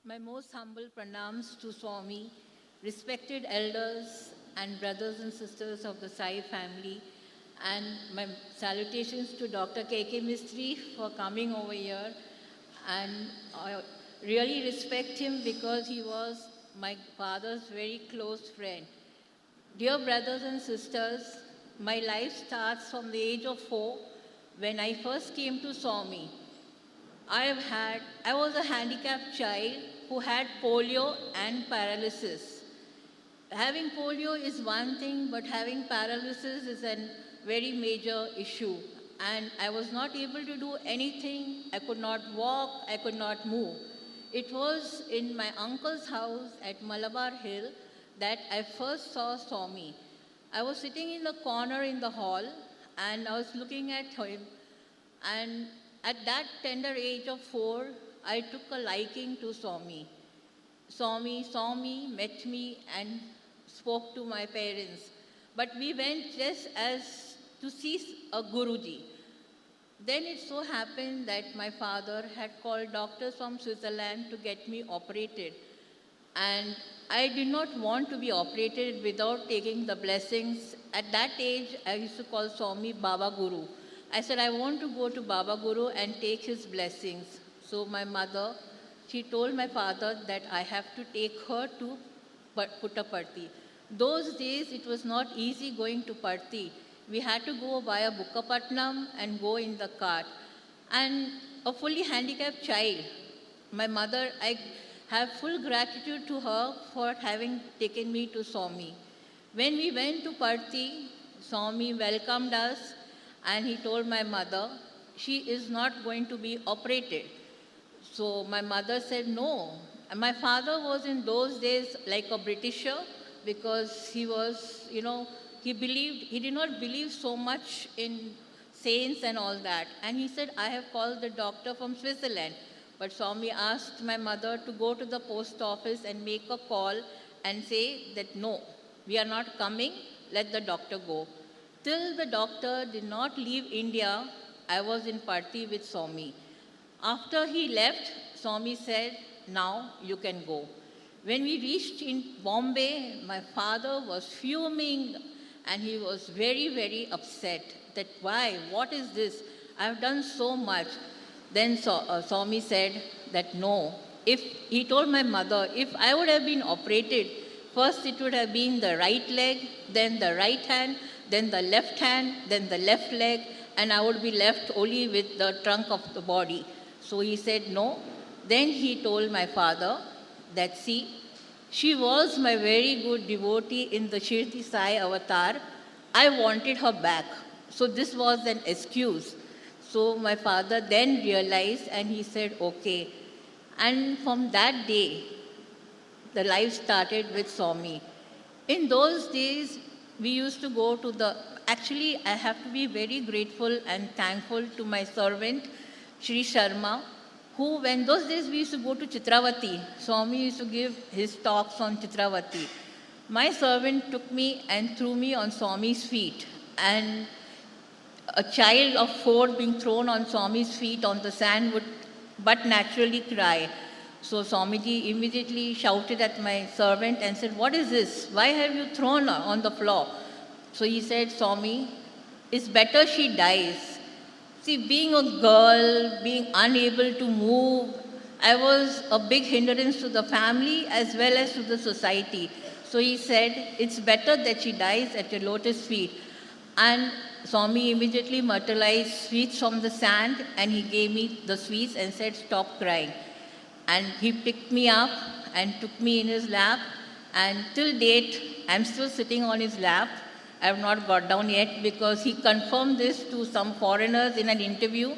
My most humble pranams to Swami, respected elders and brothers and sisters of the Sai family, and my salutations to Dr. K.K. Mistry for coming over here. And I really respect him because he was my father's very close friend. Dear brothers and sisters, my life starts from the age of 4 when I first came to Swami. I was a handicapped child who had polio and paralysis. Having polio is one thing, but having paralysis is a very major issue. And I was not able to do anything. I could not walk, I could not move. It was in my uncle's house at Malabar Hill that I first saw Swami. I was sitting in the corner in the hall and I was looking at him, and at that tender age of 4, I took a liking to Swami. Swami saw me, met me, and spoke to my parents. But we went just as to see a Guruji. Then it so happened that my father had called doctors from Switzerland to get me operated. And I did not want to be operated without taking the blessings. At that age, I used to call Swami Baba Guru. I said, I want to go to Baba Guru and take his blessings. So my mother, she told my father that I have to take her to Puttaparthi. Those days, it was not easy going to Parthi. We had to go via Bukkapatnam and go in the cart. And a fully handicapped child, my mother, I have full gratitude to her for having taken me to Swami. When we went to Parthi, Swami welcomed us and he told my mother, she is not going to be operated. So my mother said no. And my father was in those days like a Britisher because he was, he did not believe so much in saints and all that. And he said, I have called the doctor from Switzerland. But Swami asked my mother to go to the post office and make a call and say that no, we are not coming, let the doctor go. Till the doctor did not leave India, I was in Parthi with Swami. After he left, Swami said, now you can go. When we reached in Bombay, my father was fuming and he was very, very upset that why, what is this? I have done so much. Then Swami said that no. He told my mother, if I would have been operated, first it would have been the right leg, then the right hand, then the left hand, then the left leg, and I would be left only with the trunk of the body. So he said no. Then he told my father that, see, she was my very good devotee in the Shirdi Sai avatar. I wanted her back. So this was an excuse. So my father then realized and he said, okay. And from that day, the life started with Swami. In those days, we used to go to actually I have to be very grateful and thankful to my servant, Sri Sharma, who when those days we used to go to Chitravati. Swami used to give his talks on Chitravati. My servant took me and threw me on Swami's feet. And a child of 4 being thrown on Swami's feet on the sand would but naturally cry. So Swamiji immediately shouted at my servant and said, what is this? Why have you thrown her on the floor? So he said, Swami, it's better she dies. See, being a girl, being unable to move, I was a big hindrance to the family as well as to the society. So he said, it's better that she dies at your lotus feet. And Swami immediately materialized sweets from the sand and he gave me the sweets and said, stop crying. And he picked me up and took me in his lap. And till date, I'm still sitting on his lap. I have not got down yet because he confirmed this to some foreigners in an interview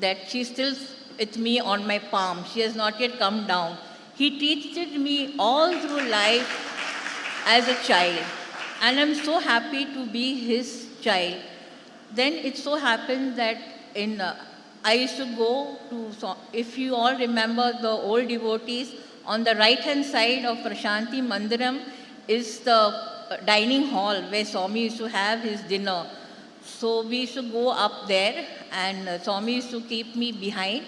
that she's still with me on my palm. She has not yet come down. He treated me all through life as a child. And I'm so happy to be his child. Then it so happened that I used to go to, if you all remember the old devotees, on the right-hand side of Prashanti Mandiram is the dining hall where Swami used to have his dinner. So we used to go up there and Swami used to keep me behind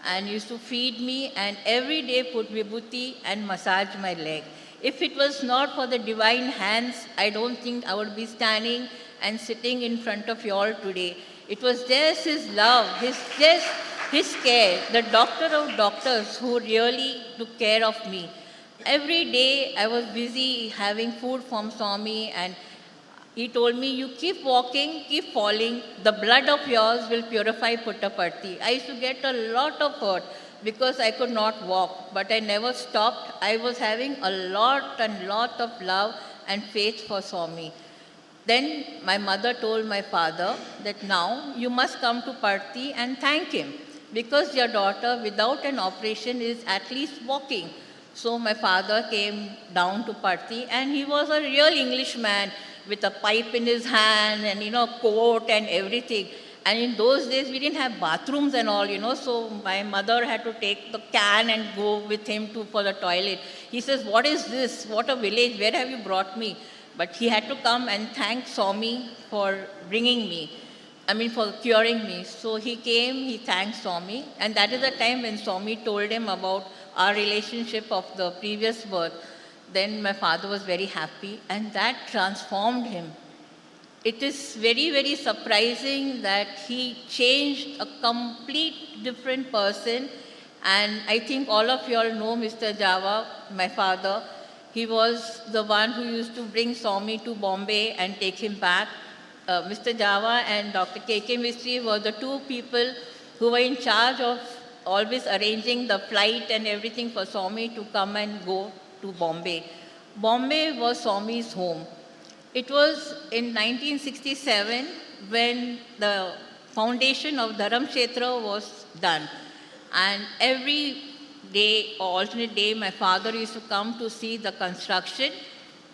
and used to feed me and every day put vibhuti and massage my leg. If it was not for the divine hands, I don't think I would be standing and sitting in front of you all today. It was just his love, his care, the doctor of doctors who really took care of me. Every day I was busy having food from Swami, and he told me, you keep walking, keep falling, the blood of yours will purify Puttaparthi. I used to get a lot of hurt because I could not walk, but I never stopped. I was having a lot and lot of love and faith for Swami. Then my mother told my father that now you must come to Parthi and thank him because your daughter without an operation is at least walking. So my father came down to Parthi and he was a real Englishman with a pipe in his hand and, coat and everything. And in those days, we didn't have bathrooms and all, so my mother had to take the can and go with him for the toilet. He says, what is this? What a village, where have you brought me? But he had to come and thank Swami for for curing me. So he came, he thanked Swami, and that is the time when Swami told him about our relationship of the previous birth. Then my father was very happy, and that transformed him. It is very, very surprising that he changed a complete different person. And I think all of you all know Mr. Java, my father. He was the one who used to bring Swami to Bombay and take him back. Mr. Java and Dr. K.K. Mistry were the two people who were in charge of always arranging the flight and everything for Swami to come and go to Bombay. Bombay was Swami's home. It was in 1967 when the foundation of Dharam Kshetra was done. And every day, or alternate day, my father used to come to see the construction,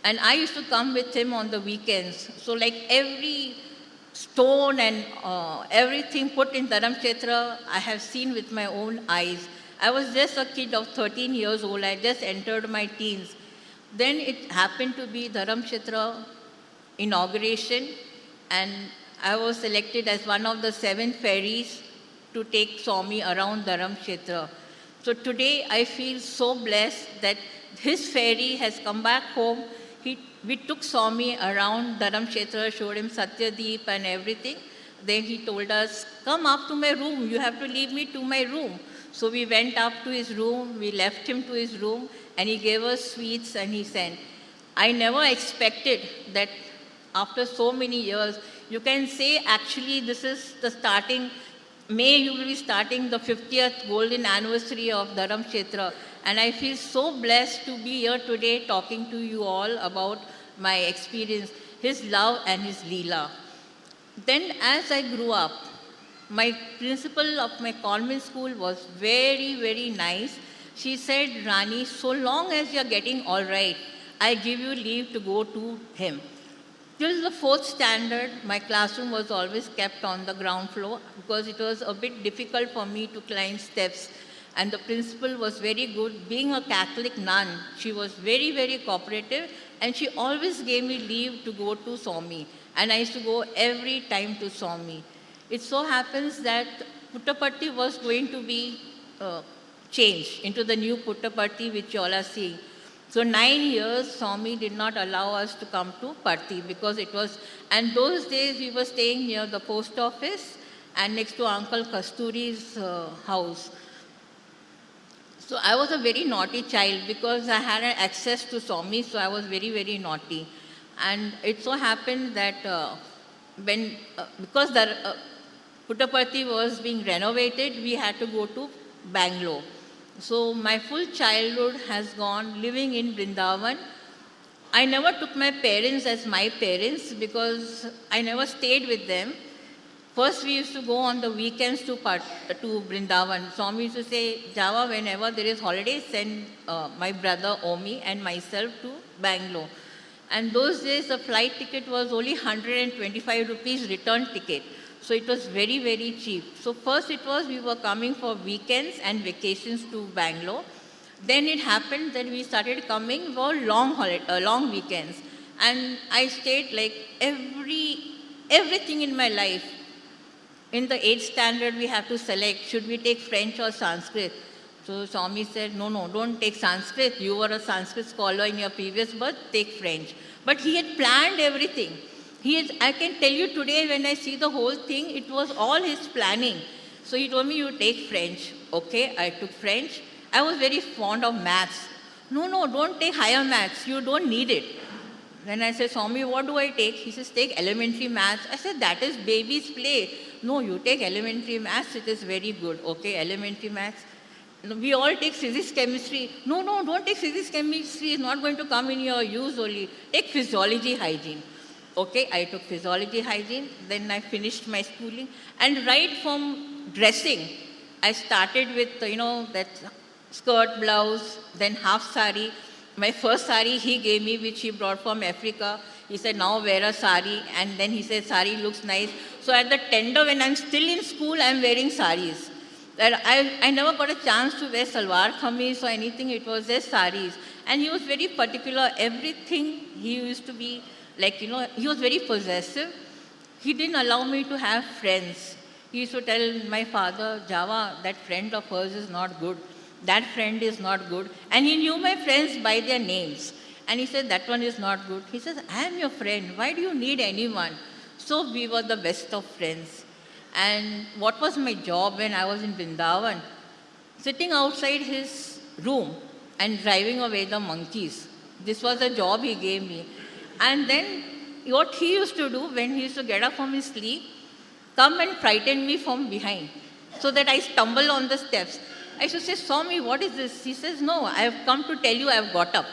and I used to come with him on the weekends. So like every stone and everything put in Dharam Kshetra, I have seen with my own eyes. I was just a kid of 13 years old. I just entered my teens. Then it happened to be Dharam Kshetra inauguration, and I was selected as one of the 7 ferries to take Swami around Dharam Kshetra. So today I feel so blessed that his ferry has come back home. We took Swami around Dharam Kshetra, showed him Satyadeep and everything. Then he told us, come up to my room, you have to lead me to my room. So we went up to his room, we left him to his room, and he gave us sweets and he sent. I never expected that after so many years, you can say actually this is the starting, May you will be starting the 50th golden anniversary of Dharam Kshetra. And I feel so blessed to be here today talking to you all about my experience, his love and his Leela. Then as I grew up, my principal of my convent school was very, very nice. She said, Rani, so long as you're getting all right, I give you leave to go to him. Till the 4th standard, my classroom was always kept on the ground floor because it was a bit difficult for me to climb steps. And the principal was very good. Being a Catholic nun, she was very, very cooperative, and she always gave me leave to go to Swami. And I used to go every time to Swami. It so happens that Puttaparthi was going to be changed into the new Puttaparthi which you all are seeing. So 9 years, Swami did not allow us to come to Parthi because it was, and those days we were staying near the post office and next to Uncle Kasturi's house. So I was a very naughty child because I had access to Swami, so I was very, very naughty. And it so happened that because the Puttaparthi was being renovated, we had to go to Bangalore. So my full childhood has gone living in Vrindavan. I never took my parents as my parents because I never stayed with them. First, we used to go on the weekends to Vrindavan. Swami used to say, Java, whenever there is holiday, send my brother Omi and myself to Bangalore. And those days, the flight ticket was only 125 rupees return ticket. So it was very, very cheap. So first it was we were coming for weekends and vacations to Bangalore. Then it happened that we started coming for long weekends. And I stayed like everything in my life. in the 8th standard, we have to select, should we take French or Sanskrit? So Swami said, no, no, don't take Sanskrit. You were a Sanskrit scholar in your previous birth, take French. But he had planned everything. I can tell you today, when I see the whole thing, it was all his planning. So he told me, you take French. Okay, I took French. I was very fond of maths. No, no, don't take higher maths. You don't need it. Then I said, Swami, what do I take? He says, take elementary maths. I said, that is baby's play. No, you take elementary maths. It is very good. Okay, elementary maths. We all take physics, chemistry. No, no, don't take physics, chemistry. It's not going to come in your use only. Take physiology, hygiene. Okay, I took physiology, hygiene. Then I finished my schooling. And right from dressing, I started with, that skirt, blouse, then half sari. My first sari he gave me, which he brought from Africa. He said, now wear a sari. And then he said, sari looks nice. So at the tender, when I'm still in school, I'm wearing saris. I never got a chance to wear salwar kameez or anything. It was just saris. And he was very particular. Everything he used to be like, he was very possessive. He didn't allow me to have friends. He used to tell my father, Java, that friend of hers is not good. That friend is not good. And he knew my friends by their names. And he said, that one is not good. He says, I am your friend. Why do you need anyone? So we were the best of friends. And what was my job when I was in Vrindavan? Sitting outside his room and driving away the monkeys. This was the job he gave me. And then what he used to do when he used to get up from his sleep, come and frighten me from behind so that I stumble on the steps. I should say, Swami, what is this? He says, no, I have come to tell you I have got up.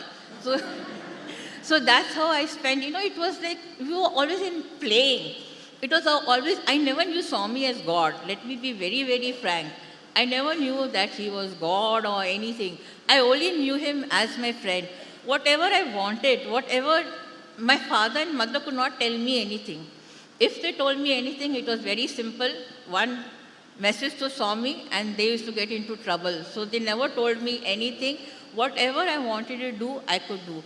So that's how I spent, it was like we were always in playing. It was always, I never knew Swami as God. Let me be very, very frank. I never knew that he was God or anything. I only knew him as my friend. Whatever I wanted, my father and mother could not tell me anything. If they told me anything, it was very simple. One message to Swami and they used to get into trouble. So they never told me anything. Whatever I wanted to do, I could do.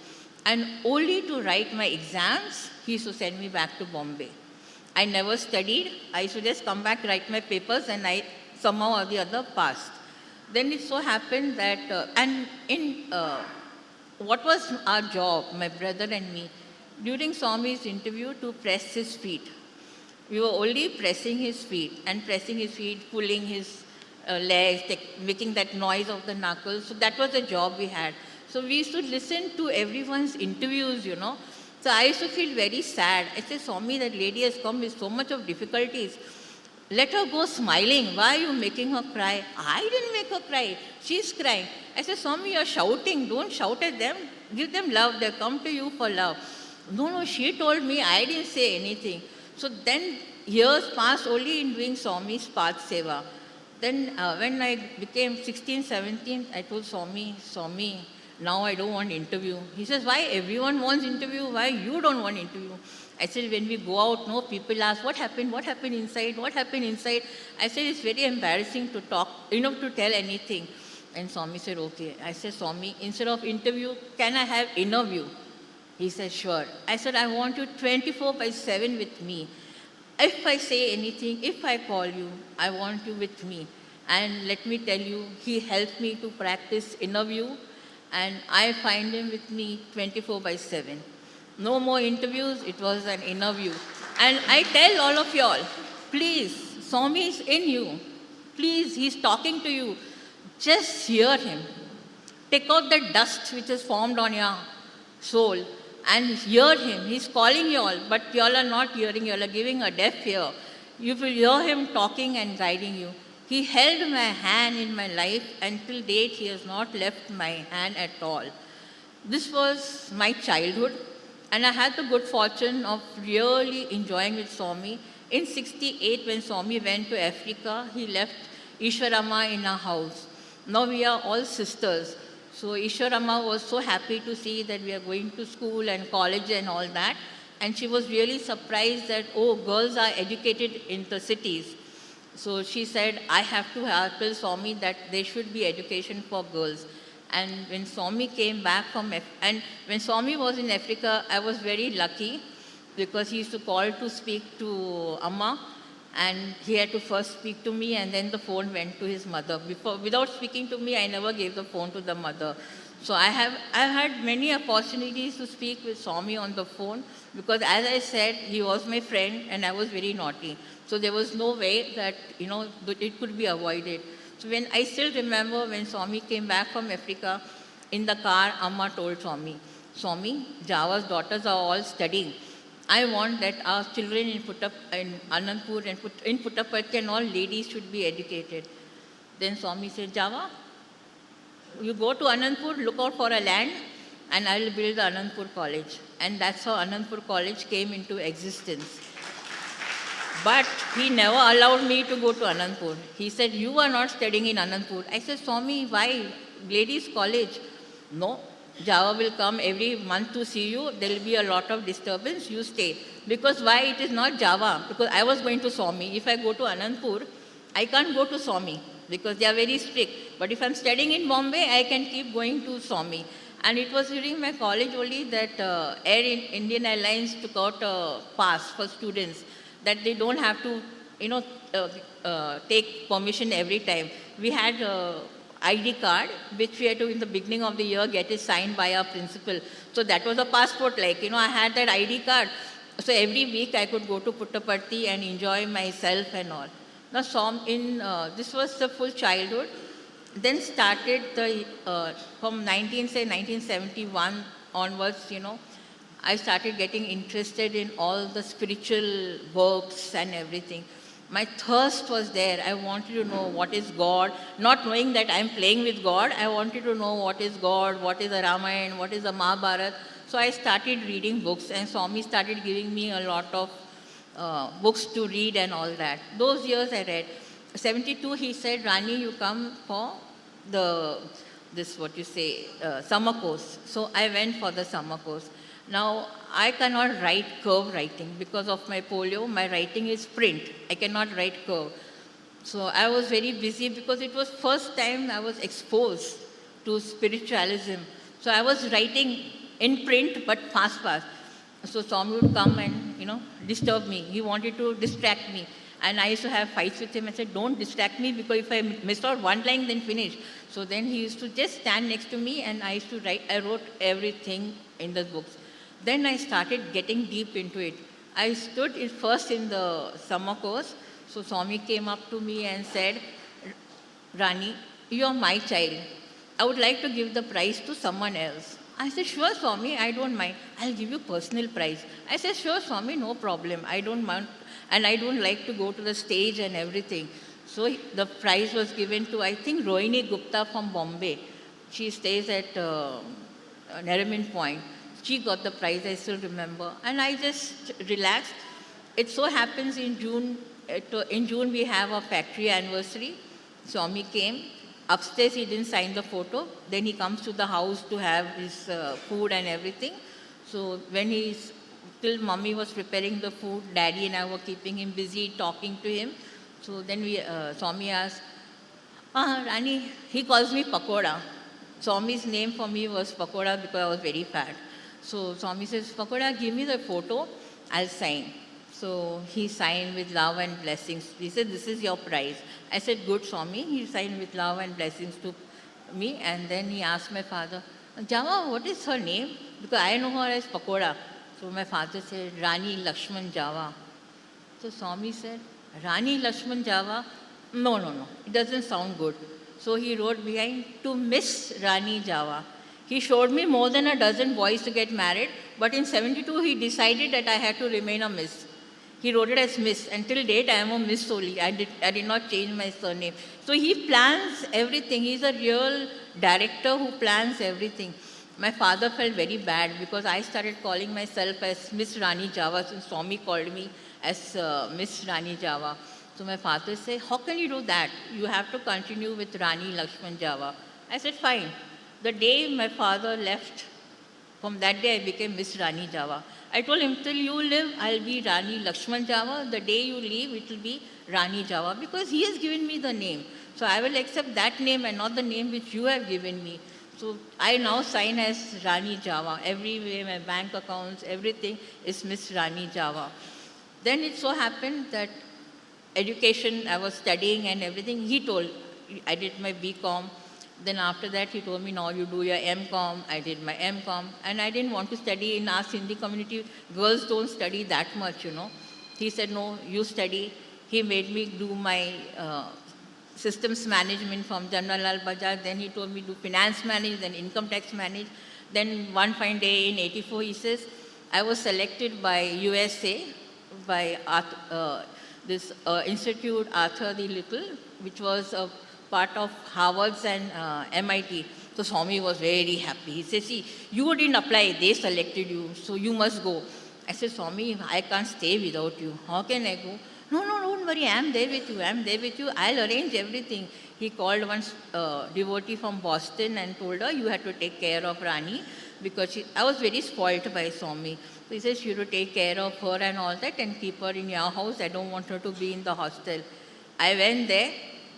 And only to write my exams, he used to send me back to Bombay. I never studied. I used to just come back, write my papers, and I somehow or the other passed. Then it so happened that, what was our job, my brother and me, during Swami's interview to press his feet. We were only pressing his feet, pulling his legs, making that noise of the knuckles. So that was the job we had. So we used to listen to everyone's interviews, So I used to feel very sad. I said, Swami, that lady has come with so much of difficulties. Let her go smiling. Why are you making her cry? I didn't make her cry. She's crying. I said, Swami, you're shouting. Don't shout at them. Give them love. They come to you for love. No, she told me. I didn't say anything. So then years passed only in doing Swami's Path Seva. Then when I became 16, 17, I told Swami, now I don't want interview. He says, why? Everyone wants interview. Why you don't want interview? I said, when we go out, no, people ask, what happened? What happened inside? What happened inside? I said, it's very embarrassing to talk, to tell anything. And Swami said, okay. I said, Swami, instead of interview, can I have interview? He said, sure. I said, I want you 24/7 with me. If I say anything, if I call you, I want you with me. And let me tell you, he helped me to practice interview. And I find him with me 24/7. No more interviews, it was an interview. And I tell all of y'all, please, Swami is in you. Please, he's talking to you. Just hear him. Take out the dust which is formed on your soul and hear him. He's calling y'all, but y'all are not hearing, y'all are giving a deaf ear. You will hear him talking and guiding you. He held my hand in my life, and till date he has not left my hand at all. This was my childhood, and I had the good fortune of really enjoying with Swami. In 68, when Swami went to Africa, he left Ishwarama in our house. Now we are all sisters. So Ishwarama was so happy to see that we are going to school and college and all that. And she was really surprised that, oh, girls are educated in the cities. So she said, I have to tell Swami that there should be education for girls. And when Swami came back and when Swami was in Africa, I was very lucky because he used to call to speak to Amma. And he had to first speak to me, and then the phone went to his mother. Without speaking to me, I never gave the phone to the mother. So I've had many opportunities to speak with Swami on the phone, because as I said, he was my friend and I was very naughty. So there was no way that, it could be avoided. So when I still remember when Swami came back from Africa, in the car, Amma told Swami, Java's daughters are all studying. I want that our children in Anandpur and in Puttaparthi and all ladies should be educated. Then Swami said, Java, you go to Anandpur, look out for a land, and I will build the Anandpur College. And that's how Anandpur College came into existence. But he never allowed me to go to Anandpur. He said, you are not studying in Anandpur. I said, Swami, why? Ladies College. No, Java will come every month to see you. There will be a lot of disturbance. You stay. Because why it is not Java? Because I was going to Swami. If I go to Anandpur, I can't go to Swami because they are very strict. But if I'm studying in Bombay, I can keep going to Swami. And it was during my college only that Indian Airlines took out a pass for students that they don't have to, take permission every time. We had ID card, which we had to, in the beginning of the year, get it signed by our principal. So that was a passport, I had that ID card. So every week I could go to Puttaparthi and enjoy myself and all. Now, this was the full childhood. Then started from 1971 onwards, I started getting interested in all the spiritual works and everything. My thirst was there. I wanted to know what is God. Not knowing that I'm playing with God, I wanted to know what is God, what is the Ramayana, what is the Mahabharata. So I started reading books, and Swami started giving me a lot of books to read and all that. Those years I read. 72, he said, Rani, you come for summer course. So I went for the summer course. Now, I cannot write curve writing because of my polio. My writing is print. I cannot write curve. So I was very busy because it was first time I was exposed to spiritualism. So I was writing in print but fast. So Swami would come and, disturb me. He wanted to distract me. And I used to have fights with him. I said, don't distract me because if I missed out one line, then finish. So then he used to just stand next to me and I used to write. I wrote everything in the books. Then I started getting deep into it. I stood first in the summer course. So Swami came up to me and said, Rani, you are my child. I would like to give the prize to someone else. I said, sure, Swami, I don't mind. I'll give you personal prize. I said, sure, Swami, no problem. I don't mind. And I don't like to go to the stage and everything. So the prize was given to, I think, Rohini Gupta from Bombay. She stays at Nariman Point. She got the prize, I still remember. And I just relaxed. It so happens in June we have a factory anniversary. Swami came. Upstairs he didn't sign the photo. Then he comes to the house to have his food and everything. So till mommy was preparing the food, daddy and I were keeping him busy, talking to him. So then Swami asked, Rani, he calls me Pakoda. Swami's name for me was Pakoda because I was very fat. So Swami says, Pakoda, give me the photo, I'll sign. So he signed with love and blessings. He said, this is your prize. I said, good, Swami. He signed with love and blessings to me. And then he asked my father, Java, what is her name? Because I know her as Pakoda. So my father said, Rani Lakshman Java. So Swami said, Rani Lakshman Java? No. It doesn't sound good. So he wrote behind, to Miss Rani Java. He showed me more than a dozen boys to get married, but in 72 he decided that I had to remain a Miss. He wrote it as Miss. Until date I am a Miss only. I did not change my surname. So he plans everything. He's a real director who plans everything. My father felt very bad because I started calling myself as Miss Rani Java since Swami called me as Miss Rani Java. So my father said, how can you do that? You have to continue with Rani Lakshman Java. I said, fine. The day my father left, from that day I became Miss Rani Java. I told him, till you live, I'll be Rani Lakshman Java. The day you leave, it will be Rani Java because he has given me the name. So I will accept that name and not the name which you have given me. So I now sign as Rani Java. Everywhere, my bank accounts, everything is Miss Rani Java. Then it so happened that education, I was studying and everything. He told, I did my BCom. Then after that, he told me, now you do your MCom. I did my MCom. And I didn't want to study in our Sindhi community. Girls don't study that much, you know. He said, no, you study. He made me do my systems management from Janarlal Bajaj. Then he told me do finance manage, then income tax manage. Then one fine day in 84, he says, I was selected by USA, by this institute, Arthur the Little, which was a part of Harvard's and MIT. So Swami was very happy. He said, see, you didn't apply, they selected you, so you must go. I said, Swami, I can't stay without you. How can I go? No, no, don't worry, I'm there with you, I'm there with you, I'll arrange everything. He called one devotee from Boston and told her, you have to take care of Rani, because I was very spoilt by Swami. So he says, you have to take care of her and all that and keep her in your house. I don't want her to be in the hostel. I went there.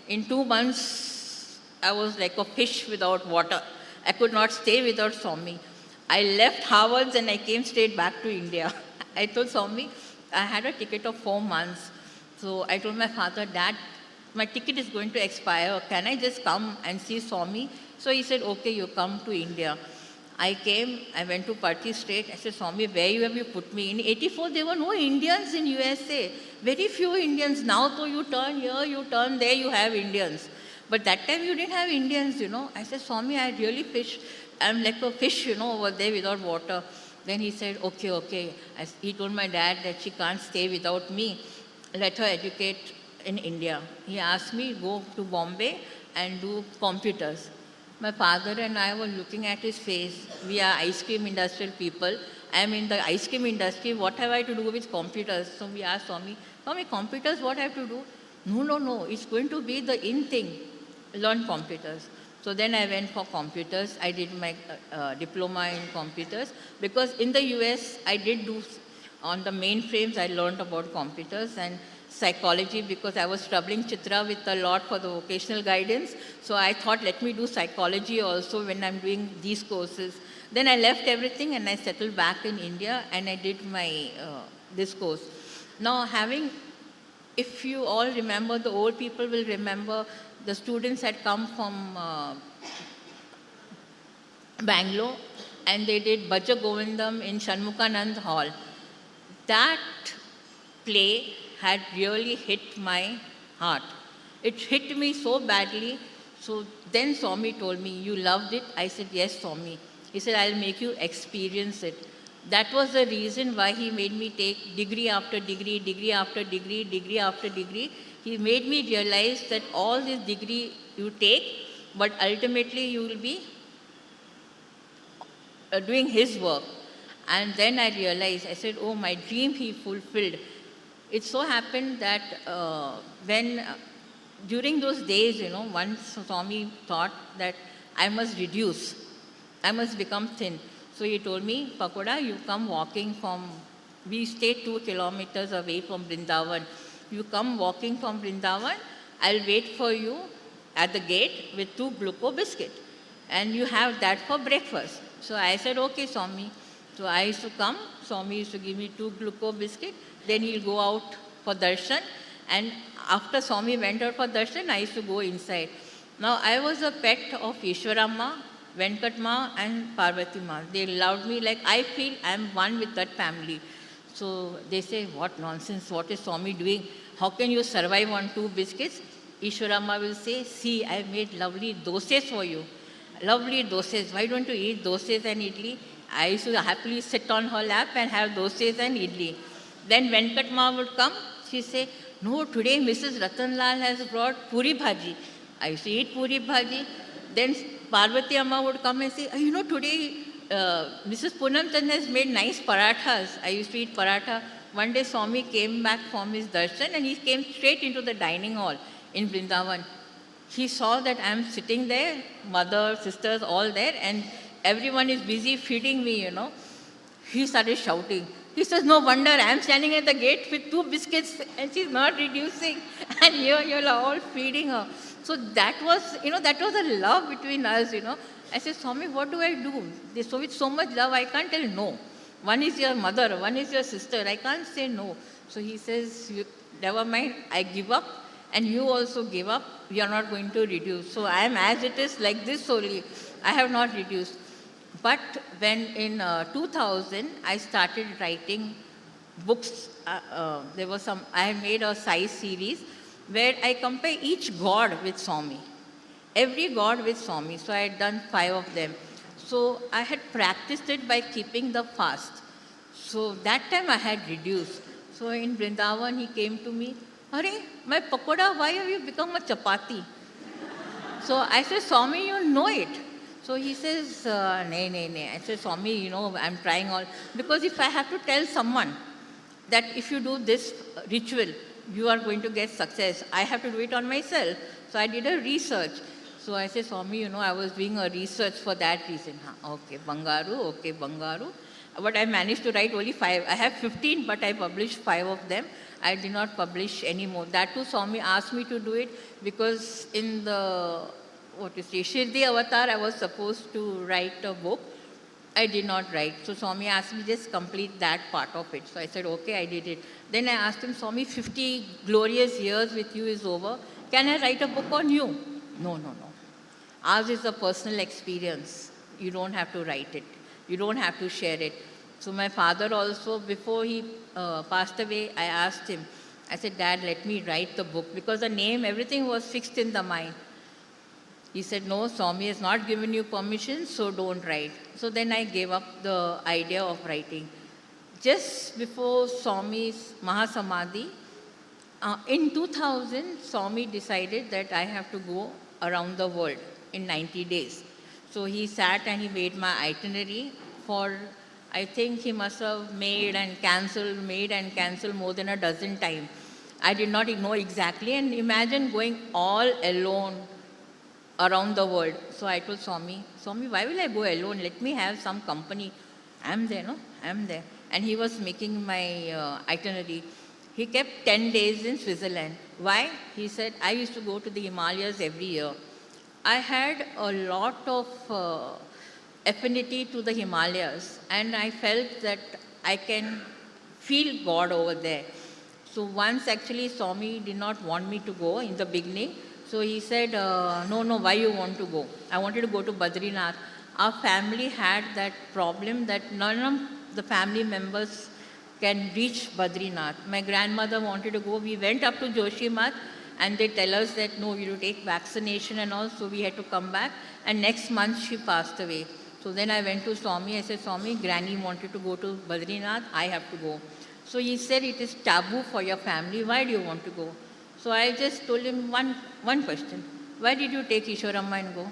In 2 months, I was like a fish without water. I could not stay without Swami. I left Harvard and I came straight back to India. I told Swami, I had a ticket of 4 months. So I told my father, Dad, my ticket is going to expire. Can I just come and see Swami? So he said, okay, you come to India. I came, I went to Party Street. I said, Swami, where have you put me? In 84, there were no Indians in USA. Very few Indians. Now, though you turn here, you turn there, you have Indians. But that time, you didn't have Indians, you know. I said, Swami, I really fish. I'm like a fish, you know, over there without water. Then he said, okay, okay. He told my dad that she can't stay without me. Let her educate in India. He asked me, go to Bombay and do computers. My father and I were looking at his face. We are ice cream industrial people. I am in the ice cream industry. What have I to do with computers? So we asked Swami, Swami, computers, what I have to do? No, no, no. It's going to be the in thing. Learn computers. So then I went for computers. I did my diploma in computers. Because in the US, I did do, on the mainframes, I learned about computers and psychology, because I was troubling Chitra with a lot for the vocational guidance. So I thought, let me do psychology also when I'm doing these courses. Then I left everything and I settled back in India and I did my this course. Now if you all remember, the old people will remember, the students had come from Bangalore and they did Bhaja Govindam in Shanmukanand Hall. That play had really hit my heart. It hit me so badly. So then Swami told me, you loved it? I said, yes, Swami. He said, I'll make you experience it. That was the reason why he made me take degree after degree, degree after degree, degree after degree. He made me realize that all this degree you take, but ultimately you will be doing his work. And then I realized, I said, oh, my dream he fulfilled. It so happened that during those days, you know, once Swami thought that I must reduce, I must become thin. So he told me, Pakoda, you come walking from, we stayed 2 kilometers away from Vrindavan. You come walking from Vrindavan, I'll wait for you at the gate with 2 glucose biscuits. And you have that for breakfast. So I said, okay, Swami. So I used to come, Swami used to give me 2 glucose biscuits, then he'll go out for darshan. And after Swami went out for darshan, I used to go inside. Now I was a pet of Ishwaramma, Venkatma and Parvati Ma. They loved me like I feel I'm one with that family. So they say, what nonsense, what is Swami doing? How can you survive on 2 biscuits? Ishwaramma will say, see, I made lovely doses for you. Lovely doses. Why don't you eat doses and idli? I used to happily sit on her lap and have doses and idli. Then Venkatma would come. She say, no, today Mrs. Ratanlal has brought puri bhaji. I used to eat puri bhaji. Then Parvati Amma would come and say, you know, today Mrs. Poonam Chand has made nice parathas. I used to eat paratha. One day Swami came back from his darshan and he came straight into the dining hall in Vrindavan. He saw that I am sitting there, mother, sisters, all there, and everyone is busy feeding me, you know. He started shouting. He says, no wonder I am standing at the gate with 2 biscuits and she's not reducing. And you're all feeding her. So that was, you know, that was a love between us, you know. I said, Swami, what do I do? So with so much love, I can't tell no. One is your mother, one is your sister. I can't say no. So he says, never mind, I give up, and you also give up, we are not going to reduce. So I am as it is, like this only. I have not reduced. But when in 2000, I started writing books. There was some, I had made a size series where I compare each god with Swami. Every god with Swami. So I had done 5 of them. So I had practiced it by keeping the fast. So that time I had reduced. So in Vrindavan, he came to me, Are, my pakoda, why have you become a chapati? So I said, Swami, you know it. So he says, nay, nay, nay. I said, Swami, you know, I'm trying all. Because if I have to tell someone that if you do this ritual, you are going to get success, I have to do it on myself. So I did a research. So I said, Swami, you know, I was doing a research for that reason. Okay, Bangaru. But I managed to write only 5. I have 15, but I published 5 of them. I did not publish any more. That too, Swami asked me to do it because in the, Shirdi Avatar, I was supposed to write a book. I did not write. So Swami asked me just complete that part of it. So I said, okay, I did it. Then I asked him, Swami, 50 glorious years with you is over. Can I write a book on you? No. Ours is a personal experience. You don't have to write it. You don't have to share it. So my father also, before he passed away, I asked him, I said, Dad, let me write the book. Because the name, everything was fixed in the mind. He said, no, Swami has not given you permission, so don't write. So then I gave up the idea of writing. Just before Swami's Mahasamadhi, in 2000, Swami decided that I have to go around the world in 90 days. So he sat and he made my itinerary for, I think he must have made and cancelled more than a dozen times. I did not know exactly, and imagine going all alone around the world. So I told Swami, why will I go alone? Let me have some company. I'm there. And he was making my itinerary. He kept 10 days in Switzerland. Why? He said, I used to go to the Himalayas every year. I had a lot of affinity to the Himalayas, and I felt that I can feel God over there. So once actually Swami did not want me to go in the beginning. So he said, no, why you want to go? I wanted to go to Badrinath. Our family had that problem that none of the family members can reach Badrinath. My grandmother wanted to go. We went up to Joshimath and they tell us that no, you take vaccination and all. So we had to come back. And next month she passed away. So then I went to Swami. I said, Swami, Granny wanted to go to Badrinath. I have to go. So he said, it is taboo for your family. Why do you want to go? So I just told him one question. Why did you take Ishwaramma and go?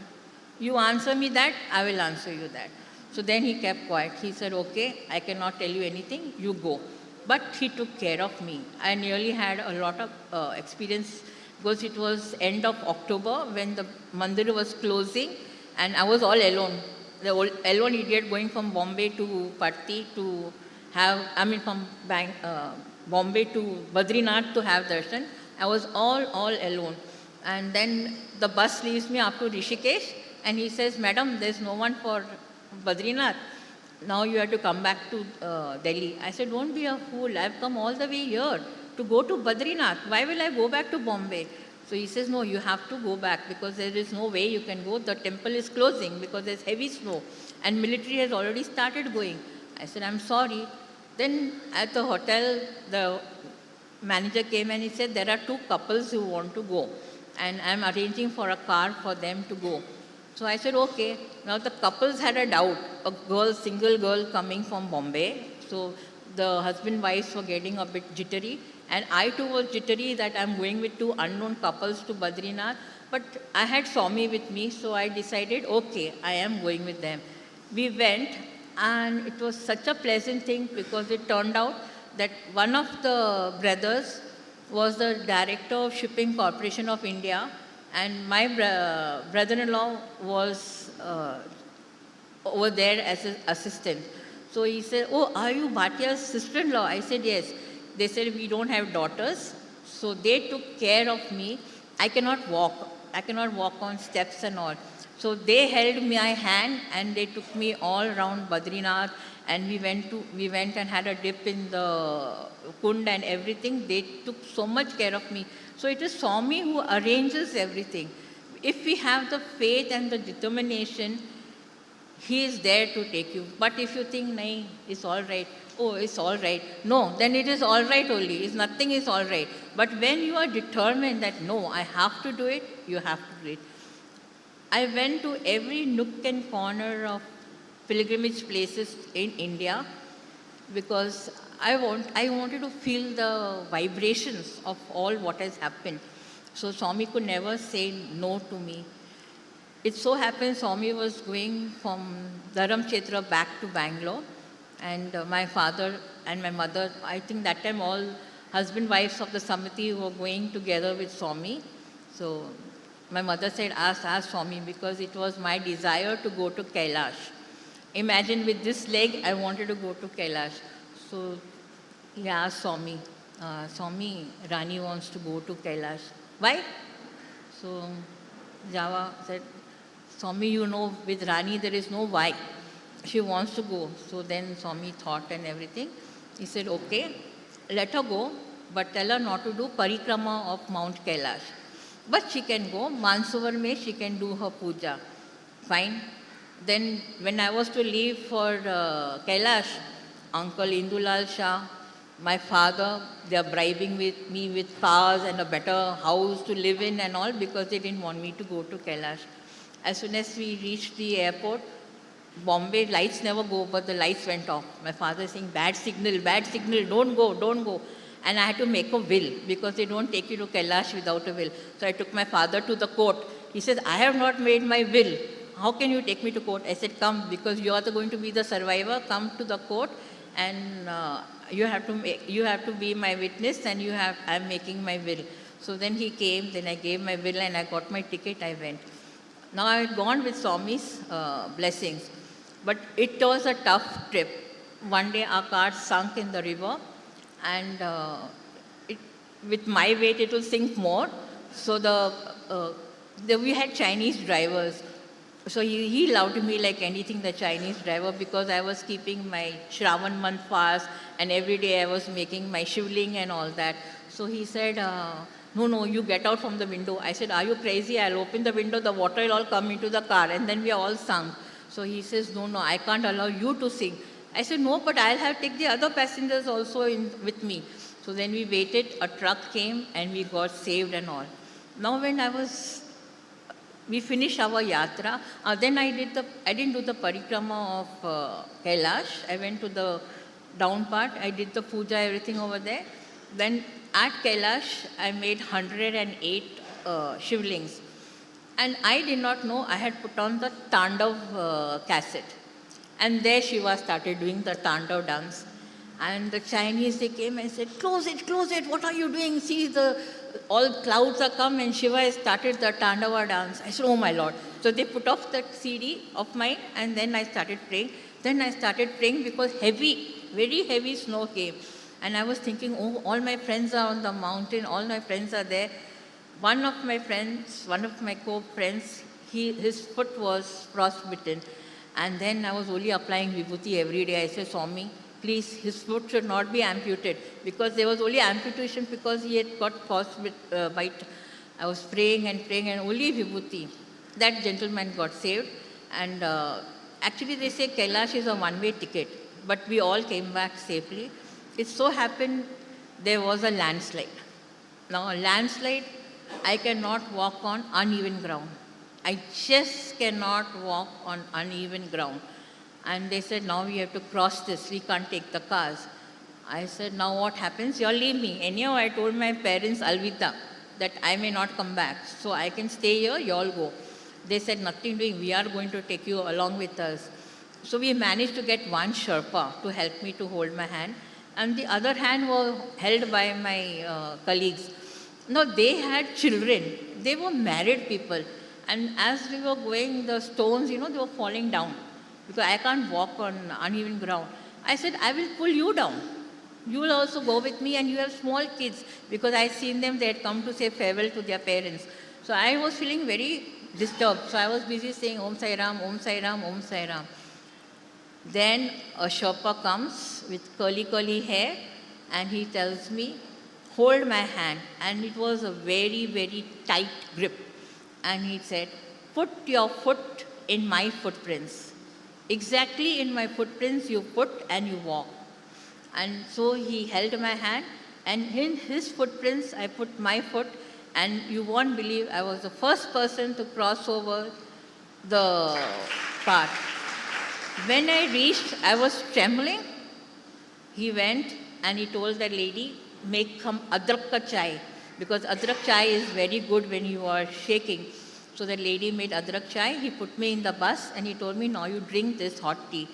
You answer me that, I will answer you that. So then he kept quiet. He said, okay, I cannot tell you anything, you go. But he took care of me. I nearly had a lot of experience because it was end of October when the mandir was closing and I was all alone. The alone idiot going from Bombay to Patti to have, from Bombay to Badrinath to have darshan. I was all alone. And then the bus leaves me up to Rishikesh and he says, Madam, there's no one for Badrinath. Now you have to come back to Delhi. I said, don't be a fool. I've come all the way here to go to Badrinath. Why will I go back to Bombay? So he says, no, you have to go back because there is no way you can go. The temple is closing because there's heavy snow and military has already started going. I said, I'm sorry. Then at the hotel, the manager came and he said, there are 2 couples who want to go and I'm arranging for a car for them to go. So I said, okay. Now the couples had a doubt, single girl coming from Bombay. So the husband-wives were getting a bit jittery and I too was jittery that I'm going with 2 unknown couples to Badrinath. But I had Swami with me, so I decided, okay, I am going with them. We went and it was such a pleasant thing because it turned out that one of the brothers was the director of Shipping Corporation of India and my brother-in-law was over there as an assistant. So he said, oh, are you Bhatia's sister-in-law? I said, yes. They said, we don't have daughters. So they took care of me. I cannot walk on steps and all. So they held my hand and they took me all around Badrinath, and we went and had a dip in the kund and everything. They took so much care of me. So it is Swami who arranges everything. If we have the faith and the determination, he is there to take you. But if you think, nahi, it's all right, oh, it's all right. No, then it is all right only. It's nothing is all right. But when you are determined that, no, I have to do it, you have to do it. I went to every nook and corner of pilgrimage places in India because I wanted to feel the vibrations of all what has happened. So Swami could never say no to me. It so happened Swami was going from Dharamchetra back to Bangalore, and my father and my mother, I think that time all husband wives of the Samiti were going together with Swami. So my mother said, ask Swami, because it was my desire to go to Kailash. Imagine with this leg, I wanted to go to Kailash. So he asked Swami, Swami, Rani wants to go to Kailash. Why? So Java said, Swami, you know, with Rani there is no why. She wants to go. So then Swami thought and everything. He said, okay, let her go, but tell her not to do parikrama of Mount Kailash. But she can go, Mansavar mein she can do her puja. Fine. Then when I was to leave for Kailash, Uncle Indulal Shah, my father, they are bribing me with cars and a better house to live in and all because they didn't want me to go to Kailash. As soon as we reached the airport, Bombay lights never go, but the lights went off. My father saying, bad signal, don't go, don't go. And I had to make a will because they don't take you to Kailash without a will. So I took my father to the court. He said, I have not made my will. How can you take me to court? I said, come, because you are going to be the survivor. Come to the court and you have to be my witness and I'm making my will. So then he came, then I gave my will and I got my ticket, I went. Now I had gone with Swami's blessings. But it was a tough trip. One day our car sunk in the river and with my weight it will sink more. So we had Chinese drivers. So he loved me like anything, the Chinese driver, because I was keeping my Shravan month fast and every day I was making my shivling and all that. So he said, no, you get out from the window. I said, are you crazy? I'll open the window, the water will all come into the car and then we are all sunk. So he says, no, I can't allow you to sing. I said, no, but I'll have to take the other passengers also with me. So then we waited, a truck came and we got saved and all. Now when we finished our yatra, then I didn't do the parikrama of Kailash. I went to the down part, I did the puja, everything over there. Then at Kailash, I made 108 shivlings. And I did not know I had put on the Tandav cassette. And there Shiva started doing the Tandav dance. And the Chinese, they came and said, close it, what are you doing? See, all clouds are come and Shiva has started the Tandava dance. I said, oh my Lord. So they put off the CD of mine and then I started praying. Then I started praying because very heavy snow came. And I was thinking, oh, all my friends are on the mountain, all my friends are there. One of my co-friends, his foot was frostbitten. And then I was only applying vibhuti every day. I said, Swami, please, his foot should not be amputated. Because there was only amputation because he had got frostbite. I was praying and only vibhuti. That gentleman got saved. And actually they say Kailash is a one-way ticket. But we all came back safely. It so happened there was a landslide. Now a landslide, I cannot walk on uneven ground. I just cannot walk on uneven ground. And they said, now we have to cross this. We can't take the cars. I said, now what happens? You all leave me. Anyhow, I told my parents, Alvita, that I may not come back. So I can stay here, you all go. They said, nothing doing. We are going to take you along with us. So we managed to get one Sherpa to help me to hold my hand. And the other hand was held by my colleagues. Now, they had children. They were married people. And as we were going, the stones, they were falling down. Because I can't walk on uneven ground. I said, I will pull you down. You will also go with me and you have small kids. Because I seen them, they had come to say farewell to their parents. So I was feeling very disturbed. So I was busy saying Om Sai Ram, Om Sai Ram, Om Sai Ram. Then a Sherpa comes with curly hair and he tells me, hold my hand. And it was a very tight grip. And he said, put your foot in my footprints. Exactly in my footprints you put and you walk. And so he held my hand, and in his footprints I put my foot, and you won't believe I was the first person to cross over the path. When I reached, I was trembling. He went and he told that lady, make some adrak ka chai, because adrak chai is very good when you are shaking. So the lady made adrak chai. He put me in the bus and he told me, now you drink this hot tea.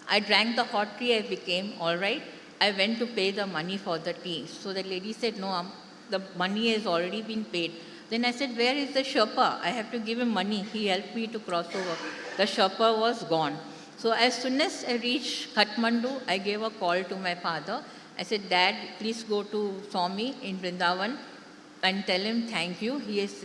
I drank the hot tea, I became all right. I went to pay the money for the tea. So the lady said, no, the money has already been paid. Then I said, where is the Sherpa? I have to give him money. He helped me to cross over. The Sherpa was gone. So as soon as I reached Kathmandu, I gave a call to my father. I said, Dad, please go to Swami in Vrindavan and tell him thank you. He is,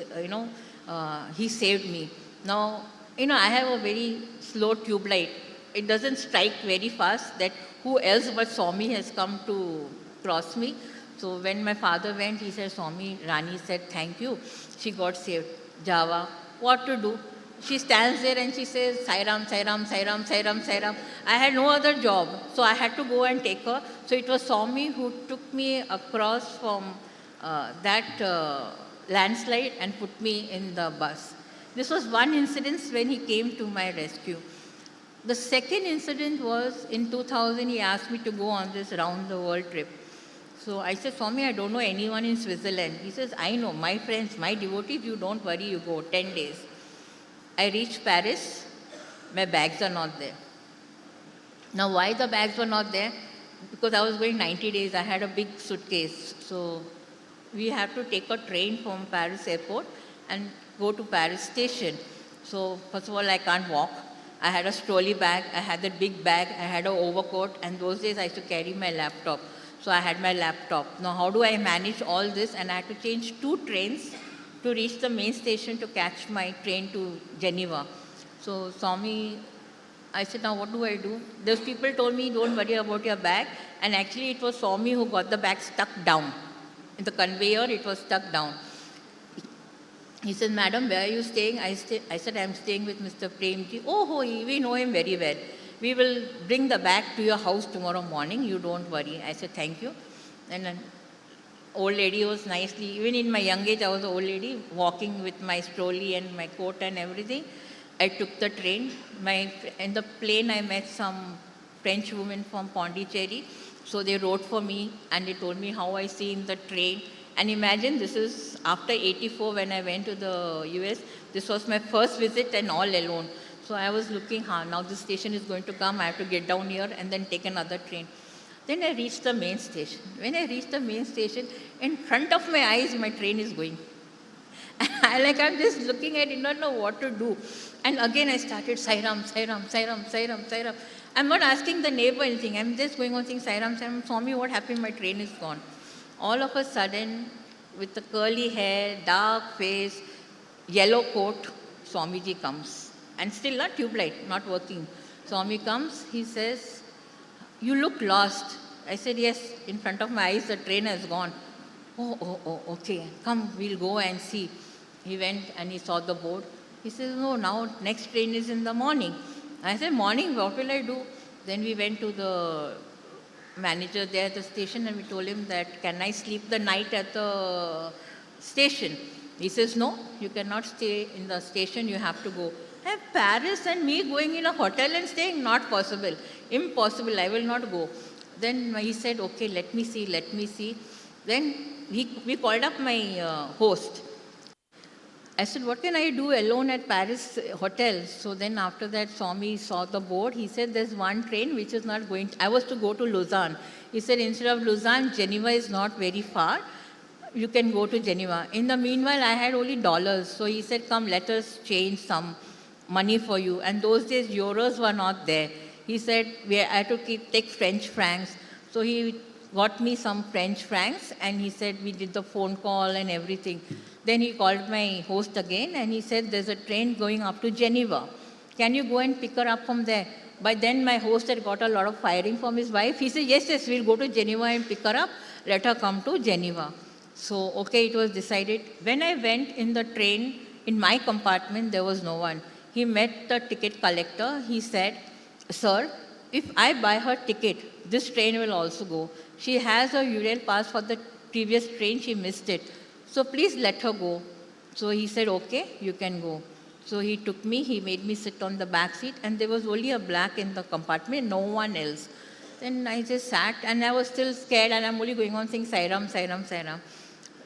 he saved me. Now, I have a very slow tube light. It doesn't strike very fast that who else but Swami has come to cross me. So when my father went, he said, Swami, Rani said, thank you. She got saved. Java, what to do? She stands there and she says, Sai Ram, Sai Ram, Sai Ram, Sai Ram, Sai Ram. I had no other job. So I had to go and take her. So it was Swami who took me across from that landslide and put me in the bus. This was one incident when he came to my rescue. The second incident was in 2000, he asked me to go on this round the world trip. So I said, Swami, I don't know anyone in Switzerland. He says, I know, my friends, my devotees, you don't worry, you go, 10 days. I reached Paris, my bags are not there. Now why the bags were not there? Because I was going 90 days, I had a big suitcase. So we had to take a train from Paris airport and go to Paris station. So first of all, I can't walk. I had a trolley bag, I had that big bag, I had an overcoat, and those days I used to carry my laptop. So I had my laptop. Now how do I manage all this? And I had to change 2 trains to reach the main station to catch my train to Geneva. So Swami, I said, now what do I do? Those people told me, don't worry about your bag. And actually it was Swami who got the bag stuck down. In the conveyor, it was stuck down. He said, Madam, where are you staying? I said, I'm staying with Mr. Premji. Oh, we know him very well. We will bring the bag to your house tomorrow morning. You don't worry. I said, thank you. And an old lady was nicely, even in my young age, I was an old lady, walking with my trolley and my coat and everything. I took the train. In the plane, I met some French women from Pondicherry. So they wrote for me and they told me how I see in the train. And imagine, this is after 84 when I went to the US. This was my first visit and all alone. So I was looking, now this station is going to come. I have to get down here and then take another train. Then I reached the main station. When I reached the main station, in front of my eyes, my train is going. I'm just looking at it, don't know what to do. And again I started, Sai Ram, Sai Ram, Sai Ram, Sai Ram, Sai Ram. I'm not asking the neighbor anything. I'm just going on saying, Sai Ram, Sai Ram. Swami, what happened? My train is gone. All of a sudden, with the curly hair, dark face, yellow coat, Swamiji comes. And still not tube light, not working. Swami comes, he says, you look lost. I said, yes, in front of my eyes, the train has gone. Oh, okay, come, we'll go and see. He went and he saw the board. He says, no, now next train is in the morning. I said, morning, what will I do? Then we went to the manager there at the station and we told him that, can I sleep the night at the station? He says, no, you cannot stay in the station, you have to go. Paris and me going in a hotel and staying, not possible. Impossible, I will not go. Then he said, okay, let me see. Then we called up my host. I said, what can I do alone at Paris hotel? So then after that, Swami saw the board. He said, there's one train which is not going. I was to go to Lausanne. He said, instead of Lausanne, Geneva is not very far. You can go to Geneva. In the meanwhile, I had only dollars. So he said, come, let us change some money for you. And those days, euros were not there. He said, I had to take French francs. So he got me some French francs and he said, we did the phone call and everything. Then he called my host again and he said, there's a train going up to Geneva. Can you go and pick her up from there? By then my host had got a lot of firing from his wife. He said, yes, yes, we'll go to Geneva and pick her up. Let her come to Geneva. So, okay, it was decided. When I went in the train, in my compartment, there was no one. He met the ticket collector. He said, sir, if I buy her ticket, this train will also go. She has a Uriel pass for the previous train, she missed it. So please let her go. So he said, okay, you can go. So he took me, he made me sit on the back seat, and there was only a black in the compartment, no one else. Then I just sat, and I was still scared, and I'm only going on saying, Sairam, Sairam, Sairam.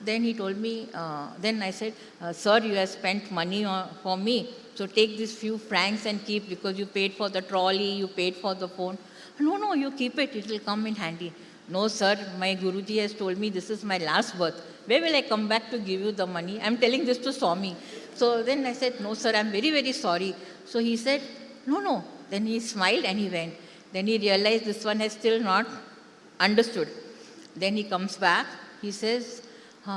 Then he told me, then I said, sir, you have spent money for me, so take these few francs and keep, because you paid for the trolley, you paid for the phone. No, no, you keep it, it will come in handy. No, sir, my Guruji has told me this is my last birth. Where will I come back to give you the money? I'm telling this to Swami. So then I said, no, sir, I'm very, very sorry. So he said, no, no. Then he smiled and he went. Then he realized this one has still not understood. Then he comes back. He says,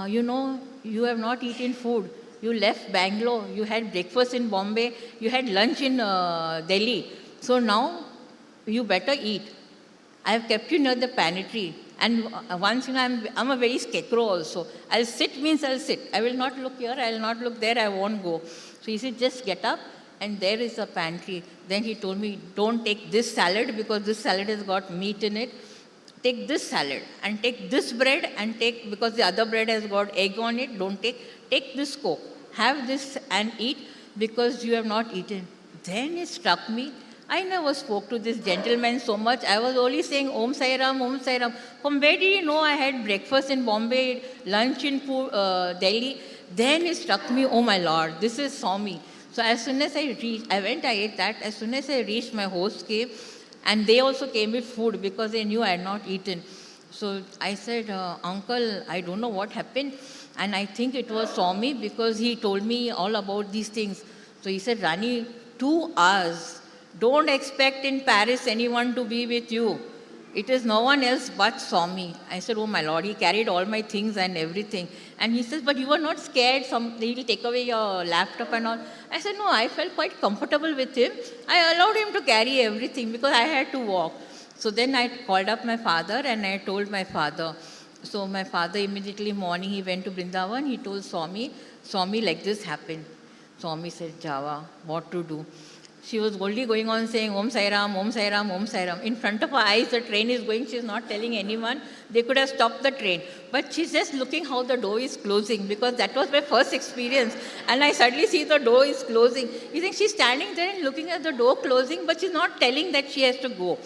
you know, you have not eaten food. You left Bangalore. You had breakfast in Bombay. You had lunch in Delhi. So now you better eat. I have kept you near the pantry. And once, you know, I'm a very scarecrow also. I'll sit means I'll sit. I will not look here, I will not look there, I won't go. So he said, just get up, and there is a pantry. Then he told me, don't take this salad, because this salad has got meat in it. Take this salad, and take this bread, and take, because the other bread has got egg on it, don't take this Coke. Have this and eat, because you have not eaten. Then it struck me, I never spoke to this gentleman so much. I was only saying, Om Sai Ram, Om Sai Ram. From where did he know I had breakfast in Bombay, lunch in Delhi? Then it struck me, oh my Lord, this is Swami. So as soon as I reached, I went, I ate that. As soon as I reached, my host came. And they also came with food because they knew I had not eaten. So I said, Uncle, I don't know what happened. And I think it was Swami, because he told me all about these things. So he said, Rani, 2 hours. Don't expect in Paris anyone to be with you. It is no one else but Swami. I said, oh my Lord, he carried all my things and everything. And he says, but you were not scared, he will take away your laptop and all. I said, no, I felt quite comfortable with him. I allowed him to carry everything because I had to walk. So then I called up my father and I told my father. So my father immediately morning, he went to Vrindavan. He told Swami, Swami, like this happened. Swami said, Java, what to do? She was only going on saying, Om Sai Ram, Om Sai Ram, Om Sai Ram. In front of her eyes, the train is going. She's not telling anyone. They could have stopped the train. But she's just looking how the door is closing, because that was my first experience. And I suddenly see the door is closing. You think she's standing there and looking at the door closing, but she's not telling that she has to go.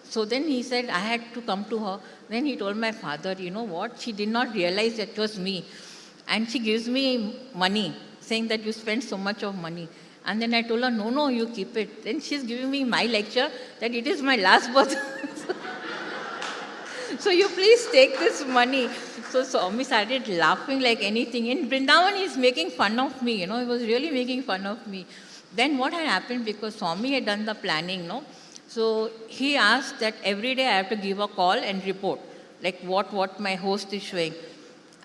So then he said, I had to come to her. Then he told my father, you know what? She did not realize that it was me. And she gives me money, saying that you spent so much of money. And then I told her, no, no, you keep it. Then she's giving me my lecture that it is my last birth. So you please take this money. So Swami started laughing like anything. In Vrindavan, he's making fun of me. You know, he was really making fun of me. Then what had happened, because Swami had done the planning, no? So he asked that every day I have to give a call and report, like what my host is showing.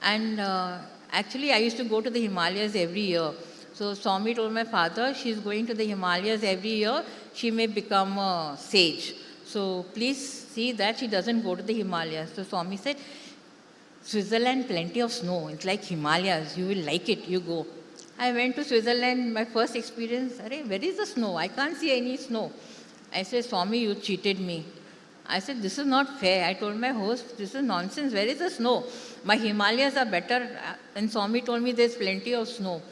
And actually, I used to go to the Himalayas every year. So Swami told my father, she's going to the Himalayas every year, she may become a sage. So please see that she doesn't go to the Himalayas. So Swami said, Switzerland, plenty of snow. It's like Himalayas, you will like it, you go. I went to Switzerland, my first experience, where is the snow? I can't see any snow. I said, Swami, you cheated me. I said, this is not fair. I told my host, this is nonsense. Where is the snow? My Himalayas are better. And Swami told me there's plenty of snow.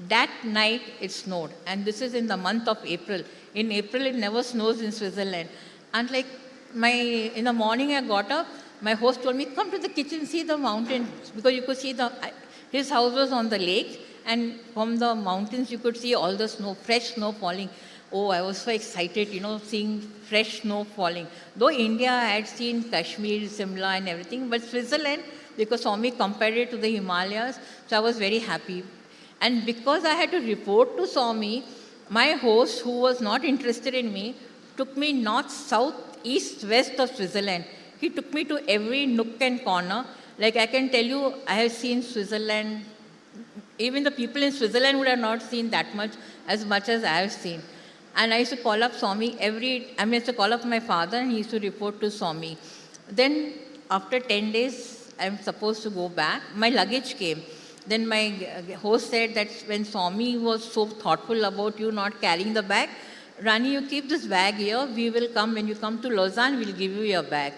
That night it snowed, and this is in the month of April. In April it never snows in Switzerland. And like in the morning I got up, my host told me, come to the kitchen, see the mountains, because you could see his house was on the lake, and from the mountains you could see all the snow, fresh snow falling. Oh, I was so excited, you know, seeing fresh snow falling. Though India, I had seen Kashmir, Simla and everything, but Switzerland, because Swami compared it to the Himalayas, so I was very happy. And because I had to report to Swami, my host, who was not interested in me, took me north, south, east, west of Switzerland. He took me to every nook and corner. Like I can tell you, I have seen Switzerland Even the people in Switzerland would have not seen that much as I have seen. And I used to call up Swami I used to call up my father and he used to report to Swami. Then after 10 days, I'm supposed to go back. My luggage came. Then my host said that when Swami was so thoughtful about you not carrying the bag, Rani, you keep this bag here. We will come, when you come to Lausanne, we'll give you your bag.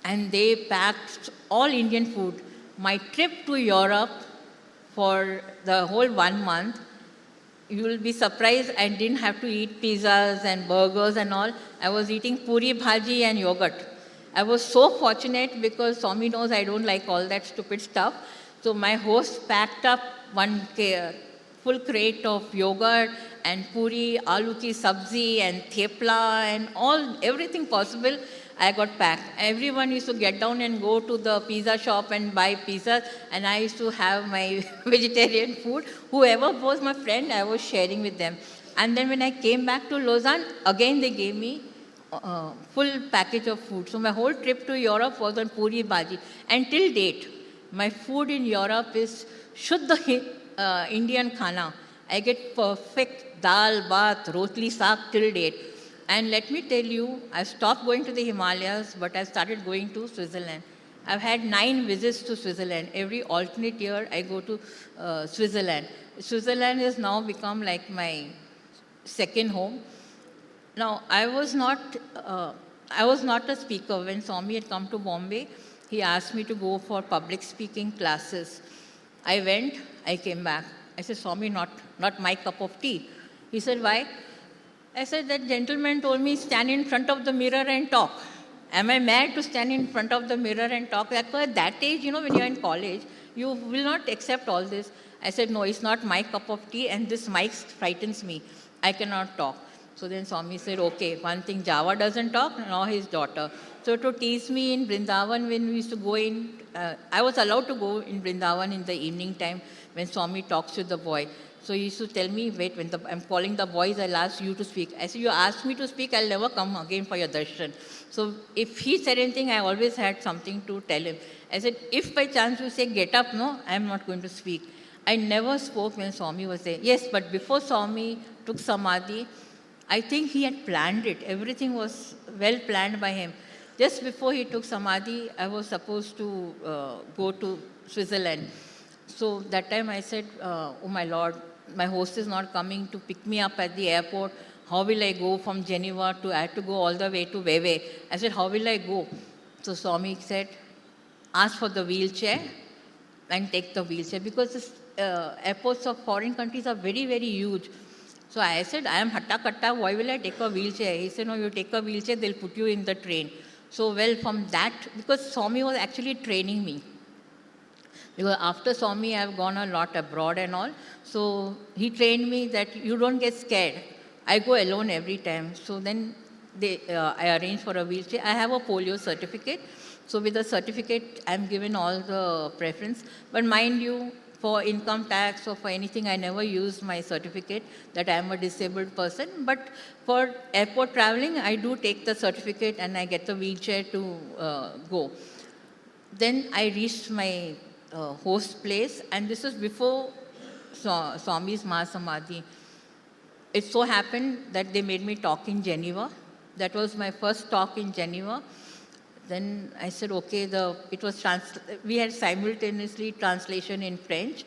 And they packed all Indian food. My trip to Europe for the whole 1 month, you will be surprised I didn't have to eat pizzas and burgers and all. I was eating puri bhaji and yogurt. I was so fortunate because Swami knows I don't like all that stupid stuff. So my host packed up one full crate of yogurt and puri, aloo ki sabzi and thepla and everything possible. I got packed. Everyone used to get down and go to the pizza shop and buy pizzas, and I used to have my vegetarian food. Whoever was my friend, I was sharing with them. And then when I came back to Lausanne, again they gave me full package of food. So my whole trip to Europe was on puri bhaji. And till date, my food in Europe is Shuddha Indian khana. I get perfect dal, bhat, rotli, saag till date. And let me tell you, I stopped going to the Himalayas, but I started going to Switzerland. I've had 9 visits to Switzerland. Every alternate year, I go to Switzerland. Switzerland has now become like my second home. Now, I was not a speaker. When Swami had come to Bombay, he asked me to go for public speaking classes. I went, I came back. I said, Swami, not my cup of tea. He said, why? I said, that gentleman told me, stand in front of the mirror and talk. Am I mad to stand in front of the mirror and talk? At that age, when you're in college, you will not accept all this. I said, no, it's not my cup of tea and this mic frightens me. I cannot talk. So then Swami said, okay, one thing, Java doesn't talk, nor his daughter. So to tease me in Vrindavan, when we used to go in, I was allowed to go in Vrindavan in the evening time when Swami talks to the boy. So he used to tell me, wait, when I'm calling the boys, I'll ask you to speak. I said, you ask me to speak, I'll never come again for your darshan. So if he said anything, I always had something to tell him. I said, if by chance you say, get up, no, I'm not going to speak. I never spoke when Swami was there. Yes, but before Swami took Samadhi, I think he had planned it. Everything was well planned by him. Just before he took Samadhi, I was supposed to go to Switzerland. So that time I said, oh my Lord, my host is not coming to pick me up at the airport. How will I go from Geneva I had to go all the way to Vevey. I said, how will I go? So Swami said, ask for the wheelchair and take the wheelchair because the airports of foreign countries are very, very huge. So I said, I am hatta katta, why will I take a wheelchair? He said, no, you take a wheelchair, they'll put you in the train. So well, from that, because Swami was actually training me. Because after Swami, I've gone a lot abroad and all. So he trained me that you don't get scared. I go alone every time. So then I arranged for a wheelchair. I have a polio certificate. So with the certificate, I'm given all the preference. But mind you, for income tax or for anything, I never used my certificate that I am a disabled person. But for airport traveling, I do take the certificate and I get the wheelchair to go. Then I reached my host place, and this is before Swami's Mahasamadhi. It so happened that they made me talk in Geneva. That was my first talk in Geneva. Then I said, okay, we had simultaneously translation in French.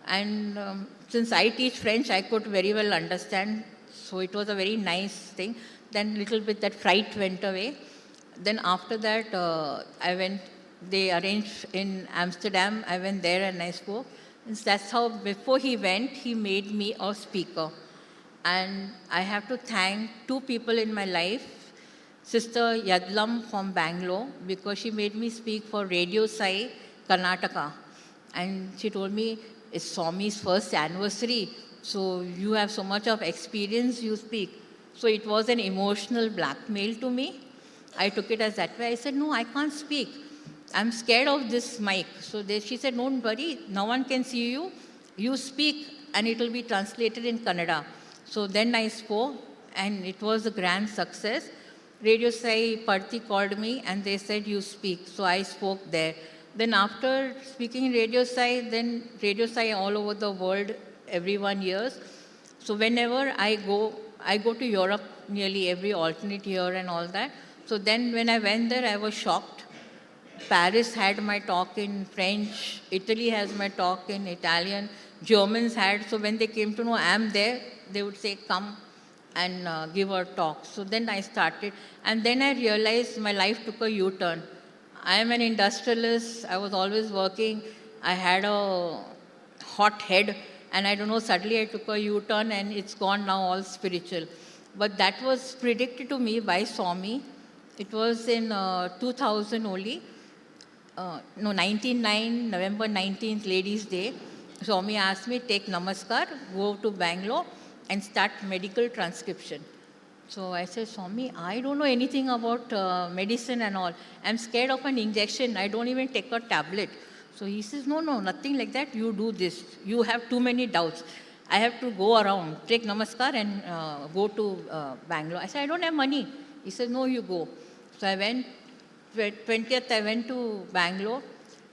And since I teach French, I could very well understand. So it was a very nice thing. Then little bit that fright went away. Then after that, they arranged in Amsterdam. I went there and I spoke. And that's how, before he went, he made me a speaker. And I have to thank 2 people in my life. Sister Yadlam from Bangalore, because she made me speak for Radio Sai, Karnataka. And she told me, it's Swami's first anniversary, so you have so much of experience, you speak. So it was an emotional blackmail to me. I took it as that way. I said, no, I can't speak. I'm scared of this mic. So she said, don't worry, no one can see you. You speak and it will be translated in Kannada. So then I spoke and it was a grand success. Radio Sai Parthi called me and they said, you speak. So I spoke there. Then after speaking in Radio Sai, then Radio Sai all over the world, everyone hears. So whenever I go to Europe nearly every alternate year and all that. So then when I went there, I was shocked. Paris had my talk in French, Italy has my talk in Italian, Germans had. So when they came to know I'm there, they would say, come and give a talk. So then I started. And then I realized my life took a U-turn. I am an industrialist. I was always working. I had a hot head. And I don't know, suddenly I took a U-turn and it's gone now all spiritual. But that was predicted to me by Swami. It was in 2000 only. 1909, November 19th, Ladies' Day. Swami asked me, take Namaskar, go to Bangalore and start medical transcription. So I said, Swami, I don't know anything about medicine and all. I'm scared of an injection. I don't even take a tablet. So he says, no, nothing like that. You do this. You have too many doubts. I have to go around, take Namaskar and go to Bangalore. I said, I don't have money. He said, no, you go. So I went, 20th, I went to Bangalore.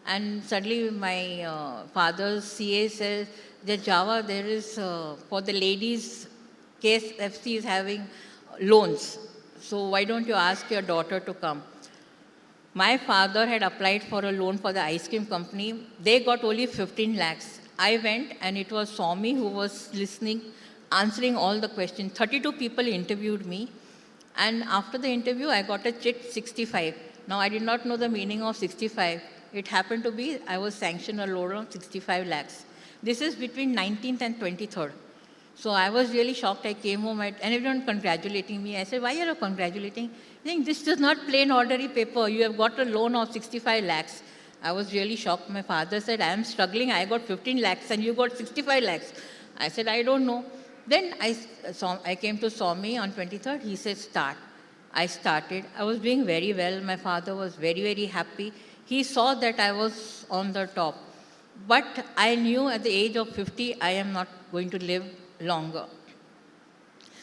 And suddenly my father's CA says, that Java, there is, for the ladies, KSFC is having loans. So why don't you ask your daughter to come? My father had applied for a loan for the ice cream company. They got only 15 lakhs. I went and it was Swami who was listening, answering all the questions. 32 people interviewed me. And after the interview, I got a chit 65. Now, I did not know the meaning of 65. It happened to be, I was sanctioned a loan of 65 lakhs. This is between 19th and 23rd. So I was really shocked. I came home and everyone congratulating me. I said, why are you congratulating? I think this is not plain ordinary paper. You have got a loan of 65 lakhs. I was really shocked. My father said, I am struggling. I got 15 lakhs and you got 65 lakhs. I said, I don't know. Then I came to Swami on 23rd. He said, start. I started. I was doing very well. My father was very, very happy. He saw that I was on the top. But I knew at the age of 50, I am not going to live longer.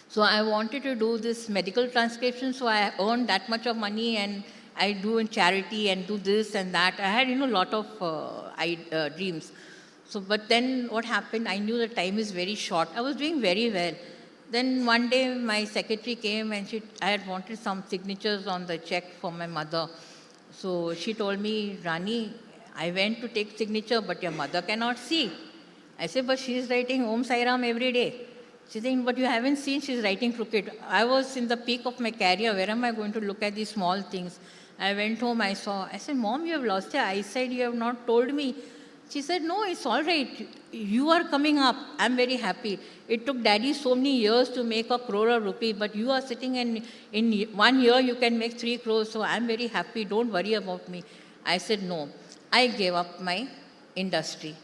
So I wanted to do this medical transcription, so I earned that much of money and I do in charity and do this and that. I had, a lot of dreams. So, but then what happened, I knew the time is very short. I was doing very well. Then one day my secretary came and I had wanted some signatures on the check for my mother. So she told me, Rani, I went to take signature, but your mother cannot see. I said, but she is writing Om Sai Ram every day. She's saying, but you haven't seen, she's writing crooked. I was in the peak of my career. Where am I going to look at these small things? I went home, I said, Mom, you have lost your eyesight, you have not told me. She said, no, it's all right. You are coming up. I'm very happy. It took Daddy so many years to make 1 crore of rupee, but you are sitting in 1 year, you can make 3 crores. So I'm very happy. Don't worry about me. I said, no. I gave up my industry.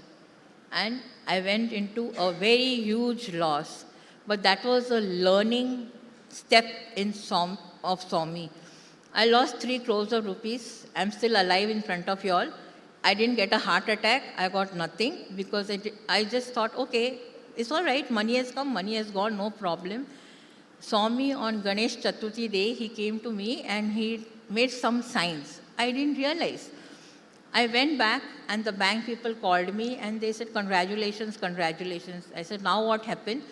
And I went into a very huge loss. But that was a learning step of Swami. I lost 3 crores of rupees. I'm still alive in front of you all. I didn't get a heart attack. I got nothing because I just thought, okay, it's all right. Money has come, money has gone, no problem. Swami on Ganesh Chaturthi day, he came to me and he made some signs. I didn't realize. I went back and the bank people called me and they said, congratulations, congratulations. I said, now what happened?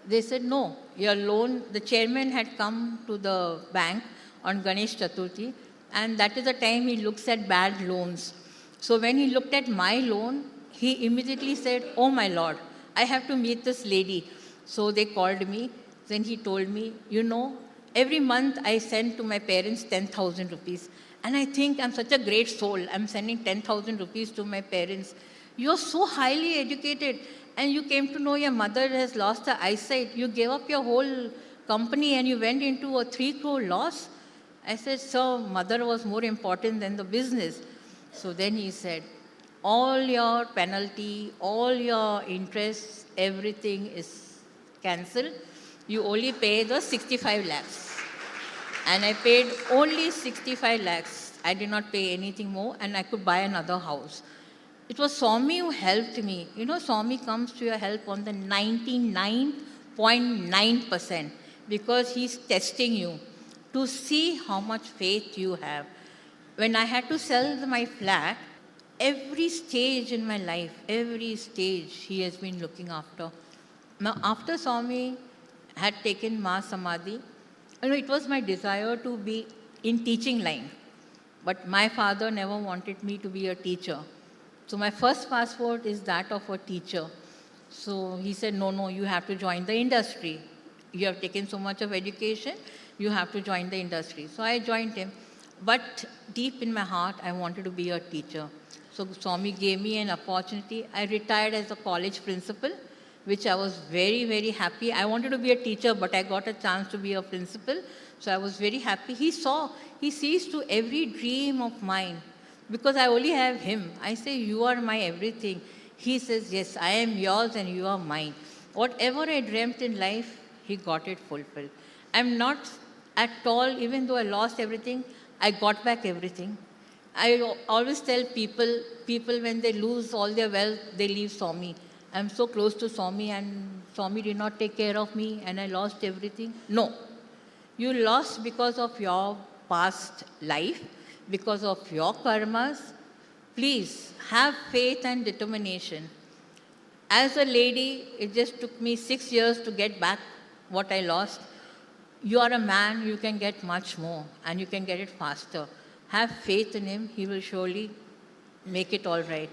They said, no, your loan, the chairman had come to the bank on Ganesh Chaturthi and that is the time he looks at bad loans. So when he looked at my loan, he immediately said, oh my Lord, I have to meet this lady. So they called me. Then he told me, every month I send to my parents 10,000 rupees. And I think I'm such a great soul. I'm sending 10,000 rupees to my parents. You're so highly educated. And you came to know your mother has lost her eyesight. You gave up your whole company and you went into a 3 crore loss. I said, sir, mother was more important than the business. So then he said, all your penalty, all your interest, everything is cancelled. You only pay the 65 lakhs. And I paid only 65 lakhs. I did not pay anything more and I could buy another house. It was Swami who helped me. Swami comes to your help on the 99.9% because he's testing you to see how much faith you have. When I had to sell my flat, every stage in my life, every stage he has been looking after. Now, after Swami had taken Maha Samadhi, it was my desire to be in teaching line. But my father never wanted me to be a teacher. So my first passport is that of a teacher. So he said, no, no, you have to join the industry. You have taken so much of education, you have to join the industry. So I joined him. But deep in my heart, I wanted to be a teacher. So Swami gave me an opportunity. I retired as a college principal, which I was very, very happy. I wanted to be a teacher, but I got a chance to be a principal. So I was very happy. He sees to every dream of mine because I only have him. I say, you are my everything. He says, yes, I am yours and you are mine. Whatever I dreamt in life, he got it fulfilled. I'm not at all, even though I lost everything, I got back everything. I always tell people when they lose all their wealth, they leave Swami. I'm so close to Swami and Swami did not take care of me and I lost everything. No. You lost because of your past life, because of your karmas. Please have faith and determination. As a lady, it just took me 6 years to get back what I lost. You are a man, you can get much more and you can get it faster. Have faith in him, he will surely make it all right.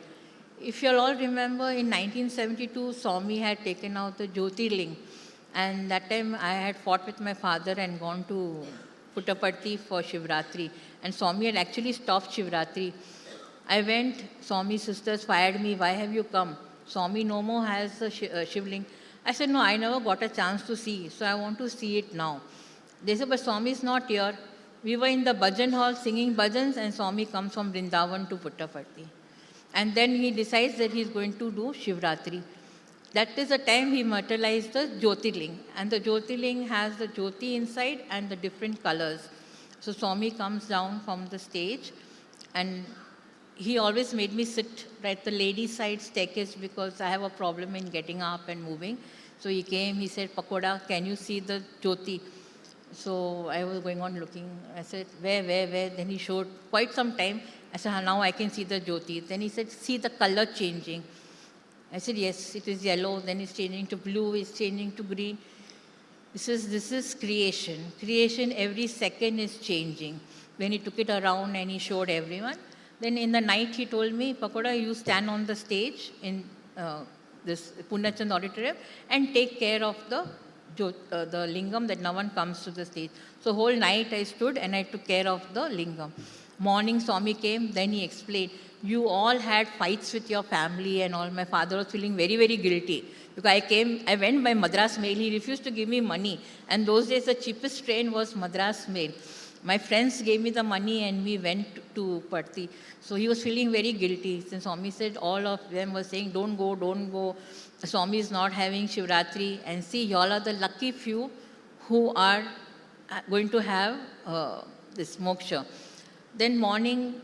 If you'll all remember, in 1972, Swami had taken out the Jyotirling. And that time I had fought with my father and gone to Puttaparthi for Shivratri. And Swami had actually stopped Shivratri. I went, Swami's sisters fired me, why have you come? Swami no more has a Shivling. I said, no, I never got a chance to see, so I want to see it now. They said, but Swami is not here. We were in the bhajan hall singing bhajans and Swami comes from Vrindavan to Puttaparthi. And then he decides that he is going to do Shivratri. That is the time he materialized the Jyotirling. And the Jyotirling has the Jyoti inside and the different colors. So Swami comes down from the stage and he always made me sit at the ladies' side staircase because I have a problem in getting up and moving. So he came, he said, Pakoda, can you see the Jyoti? So I was going on looking. I said, where? Then he showed quite some time. I said, now I can see the Jyoti. Then he said, see the color changing. I said, yes, it is yellow. Then it's changing to blue, it's changing to green. This is creation. Creation every second is changing. When he took it around and he showed everyone, then in the night he told me, Pakoda, you stand on the stage in this Purnachand auditorium and take care of the lingam that no one comes to the stage. So whole night I stood and I took care of the lingam. Morning Swami came, then he explained, you all had fights with your family and all. My father was feeling very, very guilty. Because I went by Madras Mail, he refused to give me money. And those days the cheapest train was Madras Mail. My friends gave me the money and we went to Parthi. So he was feeling very guilty. Since Swami said all of them were saying, don't go. Swami is not having Shivratri. And see, y'all are the lucky few who are going to have this moksha. Then morning,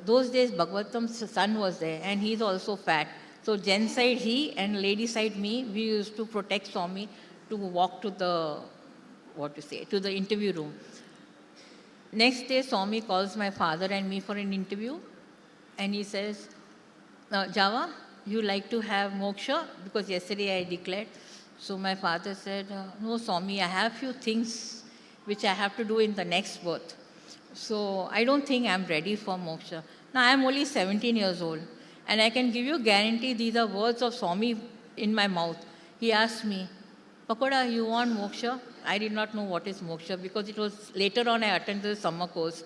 those days Bhagavatam's son was there and he's also fat. So gents side he and lady side me, we used to protect Swami to walk to the interview room. Next day, Swami calls my father and me for an interview and he says, Java, you like to have moksha? Because yesterday I declared. So my father said, no Swami, I have few things which I have to do in the next birth. So I don't think I'm ready for moksha. Now I'm only 17 years old and I can give you guarantee these are words of Swami in my mouth. He asked me, Pakoda, you want moksha? I did not know what is moksha because it was later on I attended the summer course.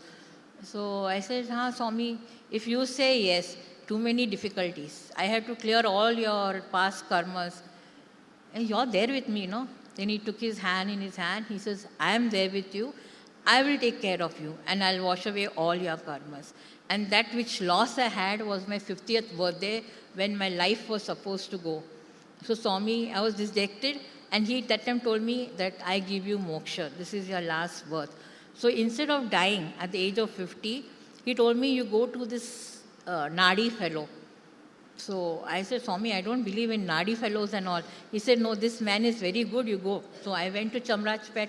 So I said, Swami, if you say yes, too many difficulties. I have to clear all your past karmas. And you're there with me, no? Then he took his hand in his hand. He says, I am there with you. I will take care of you and I'll wash away all your karmas. And that which loss I had was my 50th birthday when my life was supposed to go. So Swami, I was dejected and he that time told me that I give you moksha. This is your last birth. So instead of dying at the age of 50, he told me you go to this Nadi fellow. So I said, Swami, I don't believe in Nadi fellows and all. He said, no, this man is very good, you go. So I went to Chamrajpet.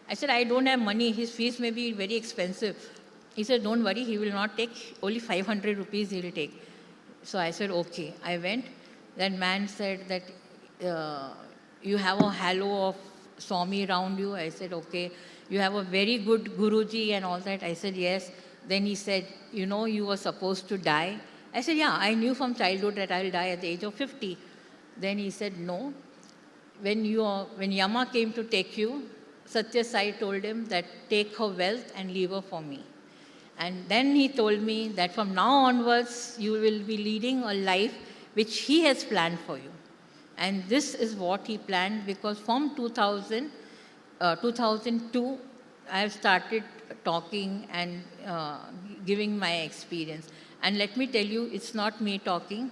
I said, I don't have money. His fees may be very expensive. He said, don't worry, he will not take, only 500 rupees he will take. So I said, okay. I went. That man said that you have a halo of Swami around you. I said, okay. You have a very good Guruji and all that. I said, yes. Then he said, you know, you were supposed to die. I said, yeah, I knew from childhood that I will die at the age of 50. Then he said, no. When Yama came to take you, Satya Sai told him that take her wealth and leave her for me. And then he told me that from now onwards, you will be leading a life which he has planned for you. And this is what he planned, because from 2002, I have started talking and giving my experience. And let me tell you, it's not me talking.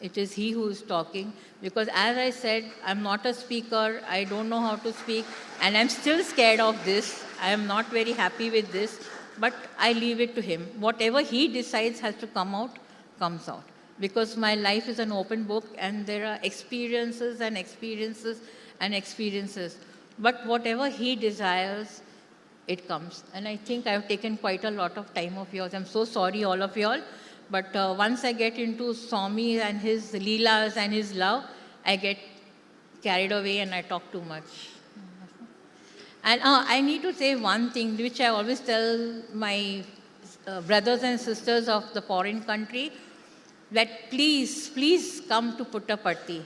It is he who is talking. Because as I said, I'm not a speaker. I don't know how to speak. And I'm still scared of this. I am not very happy with this. But I leave it to him. Whatever he decides has to come out, comes out. Because my life is an open book and there are experiences and experiences and experiences. But whatever he desires, it comes. And I think I've taken quite a lot of time of yours. I'm so sorry, all of y'all. But once I get into Swami and his leelas and his love, I get carried away and I talk too much. And I need to say one thing, which I always tell my brothers and sisters of the foreign country, that please, please come to Puttaparthi.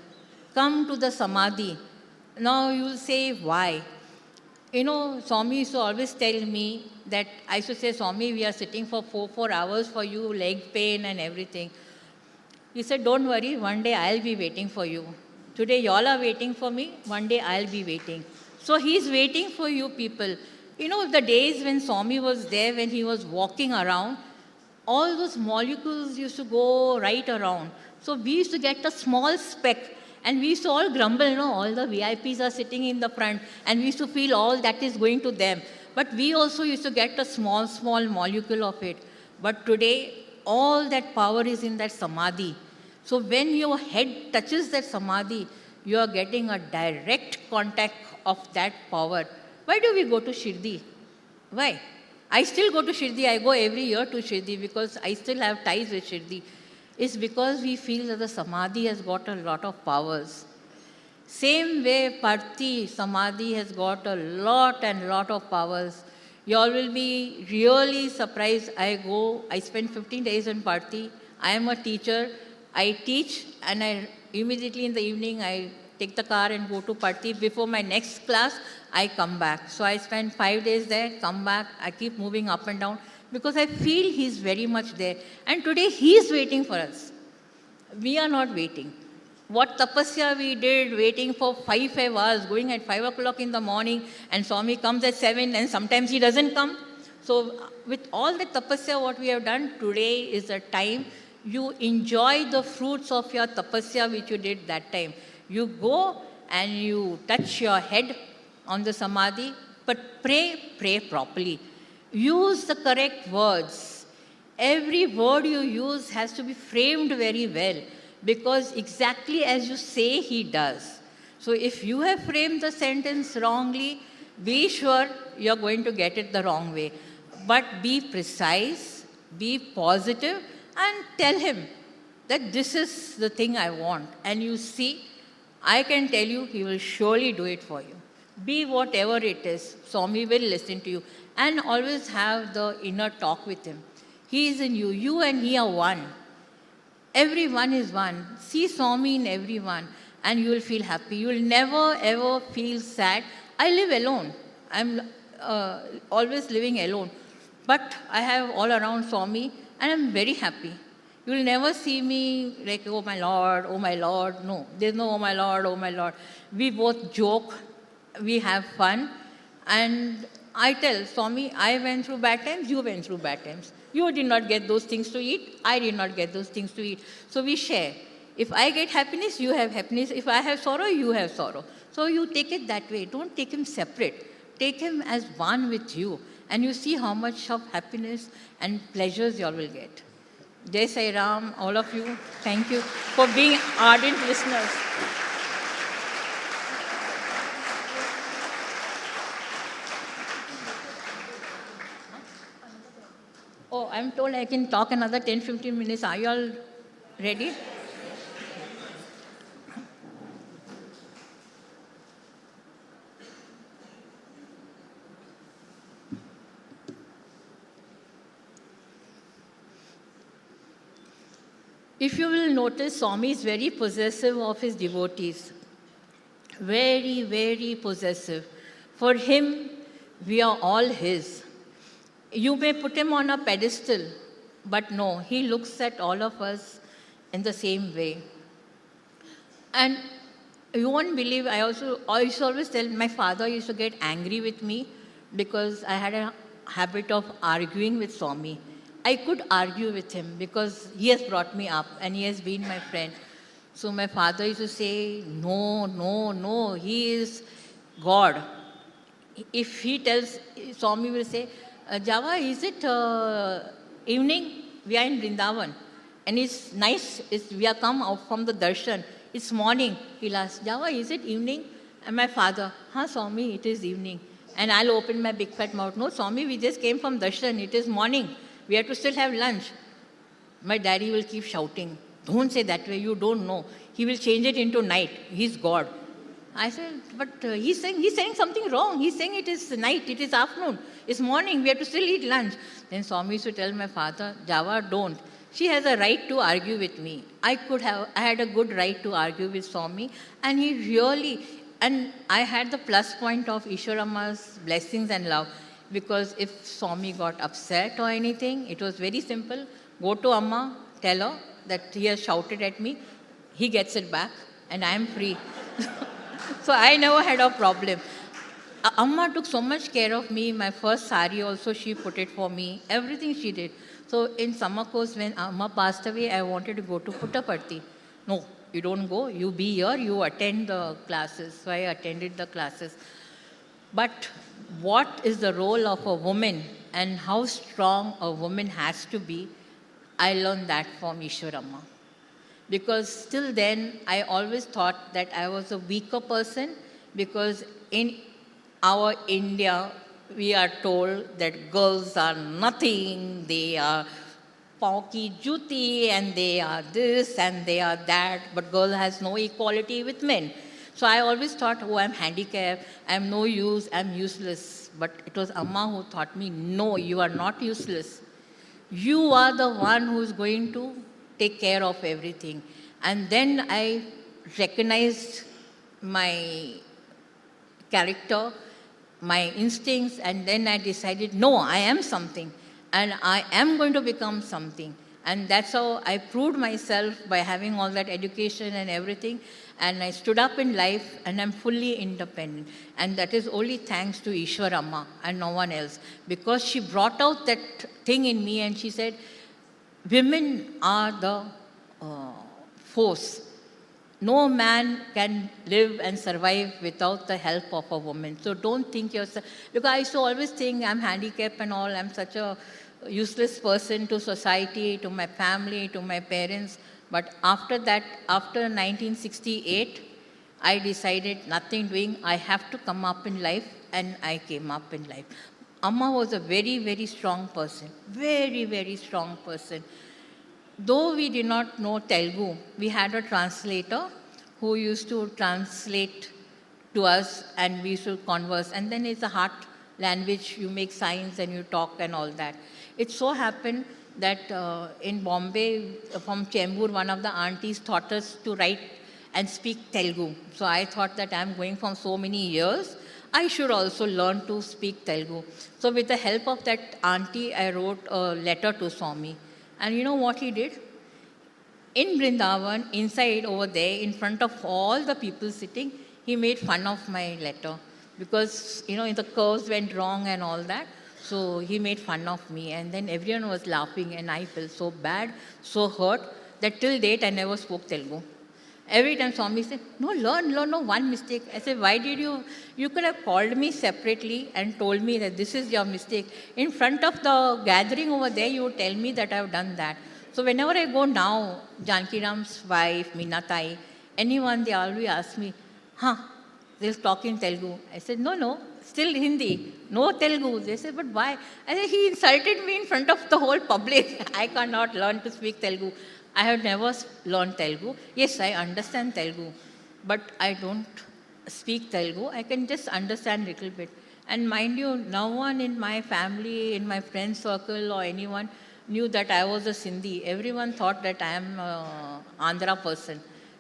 Come to the Samadhi. Now you'll say, why? You know, Swami used to always tell me that, I used to say, Swami, we are sitting for 4 hours for you, leg pain and everything. He said, don't worry, one day I'll be waiting for you. Today y'all are waiting for me, one day I'll be waiting. So he's waiting for you people. You know, the days when Swami was there, when he was walking around, all those molecules used to go right around. So we used to get a small speck and we used to all grumble, you know, all the VIPs are sitting in the front and we used to feel all that is going to them. But we also used to get a small, small molecule of it. But today, all that power is in that Samadhi. So when your head touches that Samadhi, you are getting a direct contact of that power. Why do we go to Shirdi? Why? I still go to Shirdi. I go every year to Shirdi because I still have ties with Shirdi. It's because we feel that the Samadhi has got a lot of powers. Same way, Parthi, Samadhi has got a lot and lot of powers. You all will be really surprised. I spend 15 days in Parthi. I am a teacher. I teach and immediately in the evening I take the car and go to Parthi. Before my next class, I come back. So I spend 5 days there, come back. I keep moving up and down because I feel he's very much there. And today he's waiting for us. We are not waiting. What tapasya we did, waiting for 5 hours, going at 5 o'clock in the morning, and Swami comes at 7, and sometimes he doesn't come. So with all the tapasya what we have done, today is the time you enjoy the fruits of your tapasya which you did that time. You go and you touch your head on the Samadhi, but pray properly. Use the correct words. Every word you use has to be framed very well, because exactly as you say, he does. So if you have framed the sentence wrongly, be sure you're going to get it the wrong way. But be precise, be positive, and tell him that this is the thing I want. And you see, I can tell you, he will surely do it for you. Be whatever it is, Swami will listen to you. And always have the inner talk with him. He is in you. You and he are one. Everyone is one. See Swami in everyone and you will feel happy. You will never ever feel sad. I live alone. I'm always living alone. But I have all around Swami and I'm very happy. You will never see me like, oh my Lord, oh my Lord. No, there's no oh my Lord, oh my Lord. We both joke, we have fun. And I tell Swami, I went through bad times, you went through bad times. You did not get those things to eat, I did not get those things to eat. So we share. If I get happiness, you have happiness. If I have sorrow, you have sorrow. So you take it that way. Don't take him separate. Take him as one with you. And you see how much of happiness and pleasures you all will get. Jai Sai Ram, all of you, thank you for being ardent listeners. Oh, I'm told I can talk another 10-15 minutes. Are you all Ready? If you will notice, Swami is very possessive of his devotees. Very, very possessive. For him, we are all his. You may put him on a pedestal, but no, he looks at all of us in the same way. And you won't believe, I used to always tell, my father used to get angry with me because I had a habit of arguing with Swami. I could argue with him because he has brought me up and he has been my friend. So my father used to say, no, no, no, he is God. If he tells, Swami will say, Java, is it evening? We are in Vrindavan. And it's nice, we are come out from the darshan. It's morning. He'll ask, Java, is it evening? And my father, Swami, it is evening. And I'll open my big fat mouth. No, Swami, we just came from darshan. It is morning. We have to still have lunch. My daddy will keep shouting, don't say that way, you don't know. He will change it into night. He's God. I said, but he's saying something wrong. He's saying it is night, it is afternoon, it's morning, we have to still eat lunch. Then Swami used to tell my father, Java, don't. She has a right to argue with me. I had a good right to argue with Swami. And he really, and I had the plus point of Ishwaramma's blessings and love. Because if Swami got upset or anything, it was very simple. Go to Amma, tell her that he has shouted at me. He gets it back and I am free. So I never had a problem. Amma took so much care of me. My first sari also, she put it for me. Everything she did. So in summer course, when Amma passed away, I wanted to go to Puttaparthi. No, you don't go. You be here. You attend the classes. So I attended the classes. But what is the role of a woman and how strong a woman has to be, I learned that from Ishwaramma. Because till then, I always thought that I was a weaker person because in our India, we are told that girls are nothing, they are pauki juti and they are this and they are that, but girl has no equality with men. So I always thought, oh, I'm handicapped, I'm no use, I'm useless. But it was Amma who taught me, no, you are not useless. You are the one who's going to take care of everything. And then I recognized my character, my instincts, and then I decided, no, I am something. And I am going to become something. And that's how I proved myself by having all that education and everything. And I stood up in life and I'm fully independent. And that is only thanks to Ishwaramma and no one else. Because she brought out that thing in me and she said, women are the force. No man can live and survive without the help of a woman. So don't think yourself, because I used to always think I'm handicapped and all, I'm such a useless person to society, to my family, to my parents. But after that, after 1968, I decided nothing doing, I have to come up in life, and I came up in life. Amma was a very, very strong person, very, very strong person. Though we did not know Telugu, we had a translator who used to translate to us and we used to converse. And then it's a heart language, you make signs and you talk and all that. It so happened that in Bombay, from Chembur, one of the aunties taught us to write and speak Telugu. So I thought that I'm going from so many years, I should also learn to speak Telugu. So with the help of that auntie, I wrote a letter to Swami. And you know what he did? In Vrindavan, inside over there, in front of all the people sitting, he made fun of my letter. Because, you know, the curves went wrong and all that. So he made fun of me. And then everyone was laughing and I felt so bad, so hurt, that till date I never spoke Telugu. Every time Swami said, no, learn no one mistake. I said, why did you could have called me separately and told me that this is your mistake. In front of the gathering over there, you would tell me that I have done that. So whenever I go now, Janki Ram's wife, Minatai, anyone, they always ask me, they'll talk in Telugu. I said, no, still Hindi, no Telugu. They said, but why? I said, he insulted me in front of the whole public. I cannot learn to speak Telugu. I had never learned Telugu. Yes, I understand Telugu, but I don't speak Telugu. I can just understand a little bit. And mind you, no one in my family, in my friend circle or anyone knew that I was a Sindhi. Everyone thought that I am Andhra person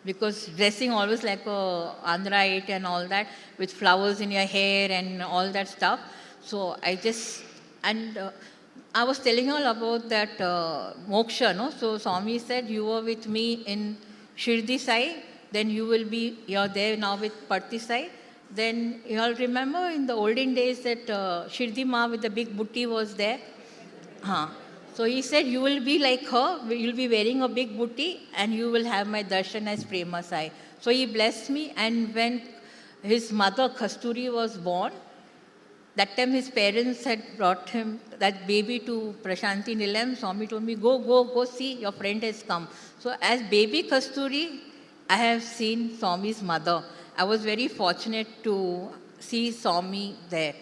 because dressing always like a Andhraite and all that with flowers in your hair and all that stuff. So I just, and I was telling you all about that moksha, no? So Swami said, you were with me in Shirdi Sai, then you're there now with Parthi Sai. Then you all remember in the olden days that Shirdi Ma with the big booty was there? Huh. So he said, you will be like her, you'll be wearing a big booty and you will have my darshan as Prema Sai. So he blessed me, and when his mother Kasturi was born, that time his parents had brought him, that baby, to Prashanti Nilayam. Swami told me, go see, your friend has come. So as baby Kasturi, I have seen Swami's mother. I was very fortunate to see Swami there.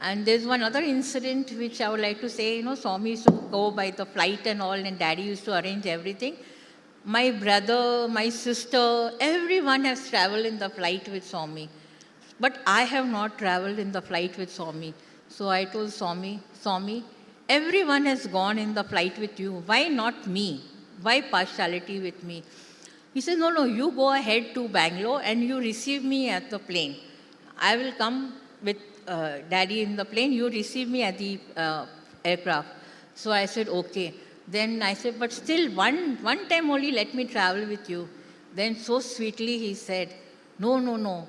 And there's one other incident which I would like to say, Swami used to go by the flight and all, and Daddy used to arrange everything. My brother, my sister, everyone has traveled in the flight with Swami. But I have not traveled in the flight with Swami. So I told Swami, everyone has gone in the flight with you. Why not me? Why partiality with me? He said, no, you go ahead to Bangalore and you receive me at the plane. I will come with Daddy in the plane. You receive me at the aircraft. So I said, okay. Then I said, but still one time only let me travel with you. Then so sweetly he said, no.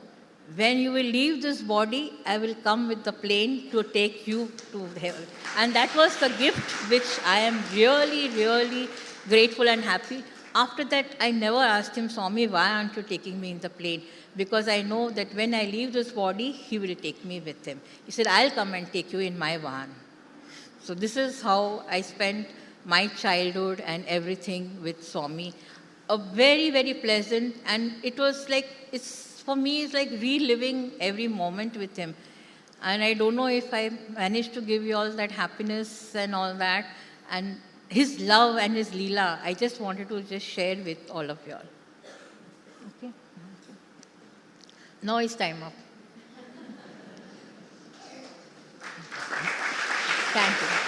When you will leave this body, I will come with the plane to take you to heaven. And that was the gift which I am really, really grateful and happy. After that, I never asked him, Swami, why aren't you taking me in the plane? Because I know that when I leave this body, he will take me with him. He said, I'll come and take you in my van. So this is how I spent my childhood and everything with Swami. A very, very pleasant, and it was like, for me, it's like reliving every moment with him. And I don't know if I managed to give you all that happiness and all that. And his love and his Leela, I just wanted to just share with all of you all. Okay? Now it's time up. Thank you.